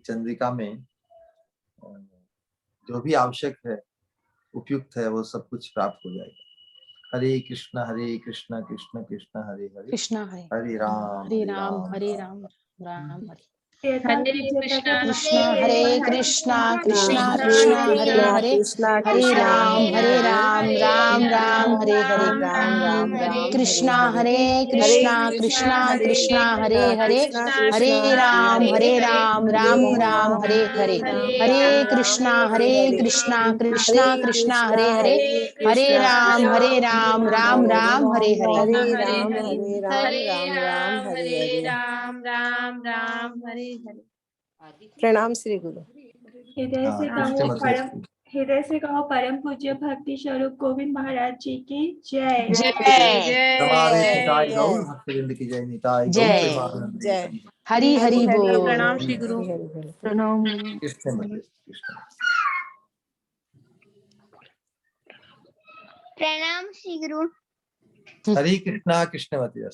चंद्रिका में जो भी आवश्यक है, उपयुक्त है, वो सब कुछ प्राप्त हो जाएगा। हरे कृष्णा कृष्ण कृष्ण हरे हरे, कृष्णा हरे हरे राम हरे राम राम हरे। हरे कृष्णा हरे कृष्णा कृष्णा कृष्णा हरे हरे, हरे राम राम हरे हरे। कृष्णा हरे कृष्णा कृष्णा कृष्णा हरे हरे, हरे राम राम हरे हरे। हरे कृष्णा कृष्णा कृष्णा हरे हरे, हरे राम राम हरे हरे। राम हरे हरे। प्रणाम श्री गुरु। हृदय से कहो परम पूज्य भक्ति स्वरूप गोविंद महाराज जी की जय। हमारे निताय गौर भक्तवृंद की जय, निताय गौर जय। प्रेमानंद जय। की जय। हरि हरि बोल। प्रणाम श्री गुरु। प्रणाम। कृष्ण मते कृष्ण। प्रणाम श्री गुरु। हरे कृष्णा कृष्ण मते।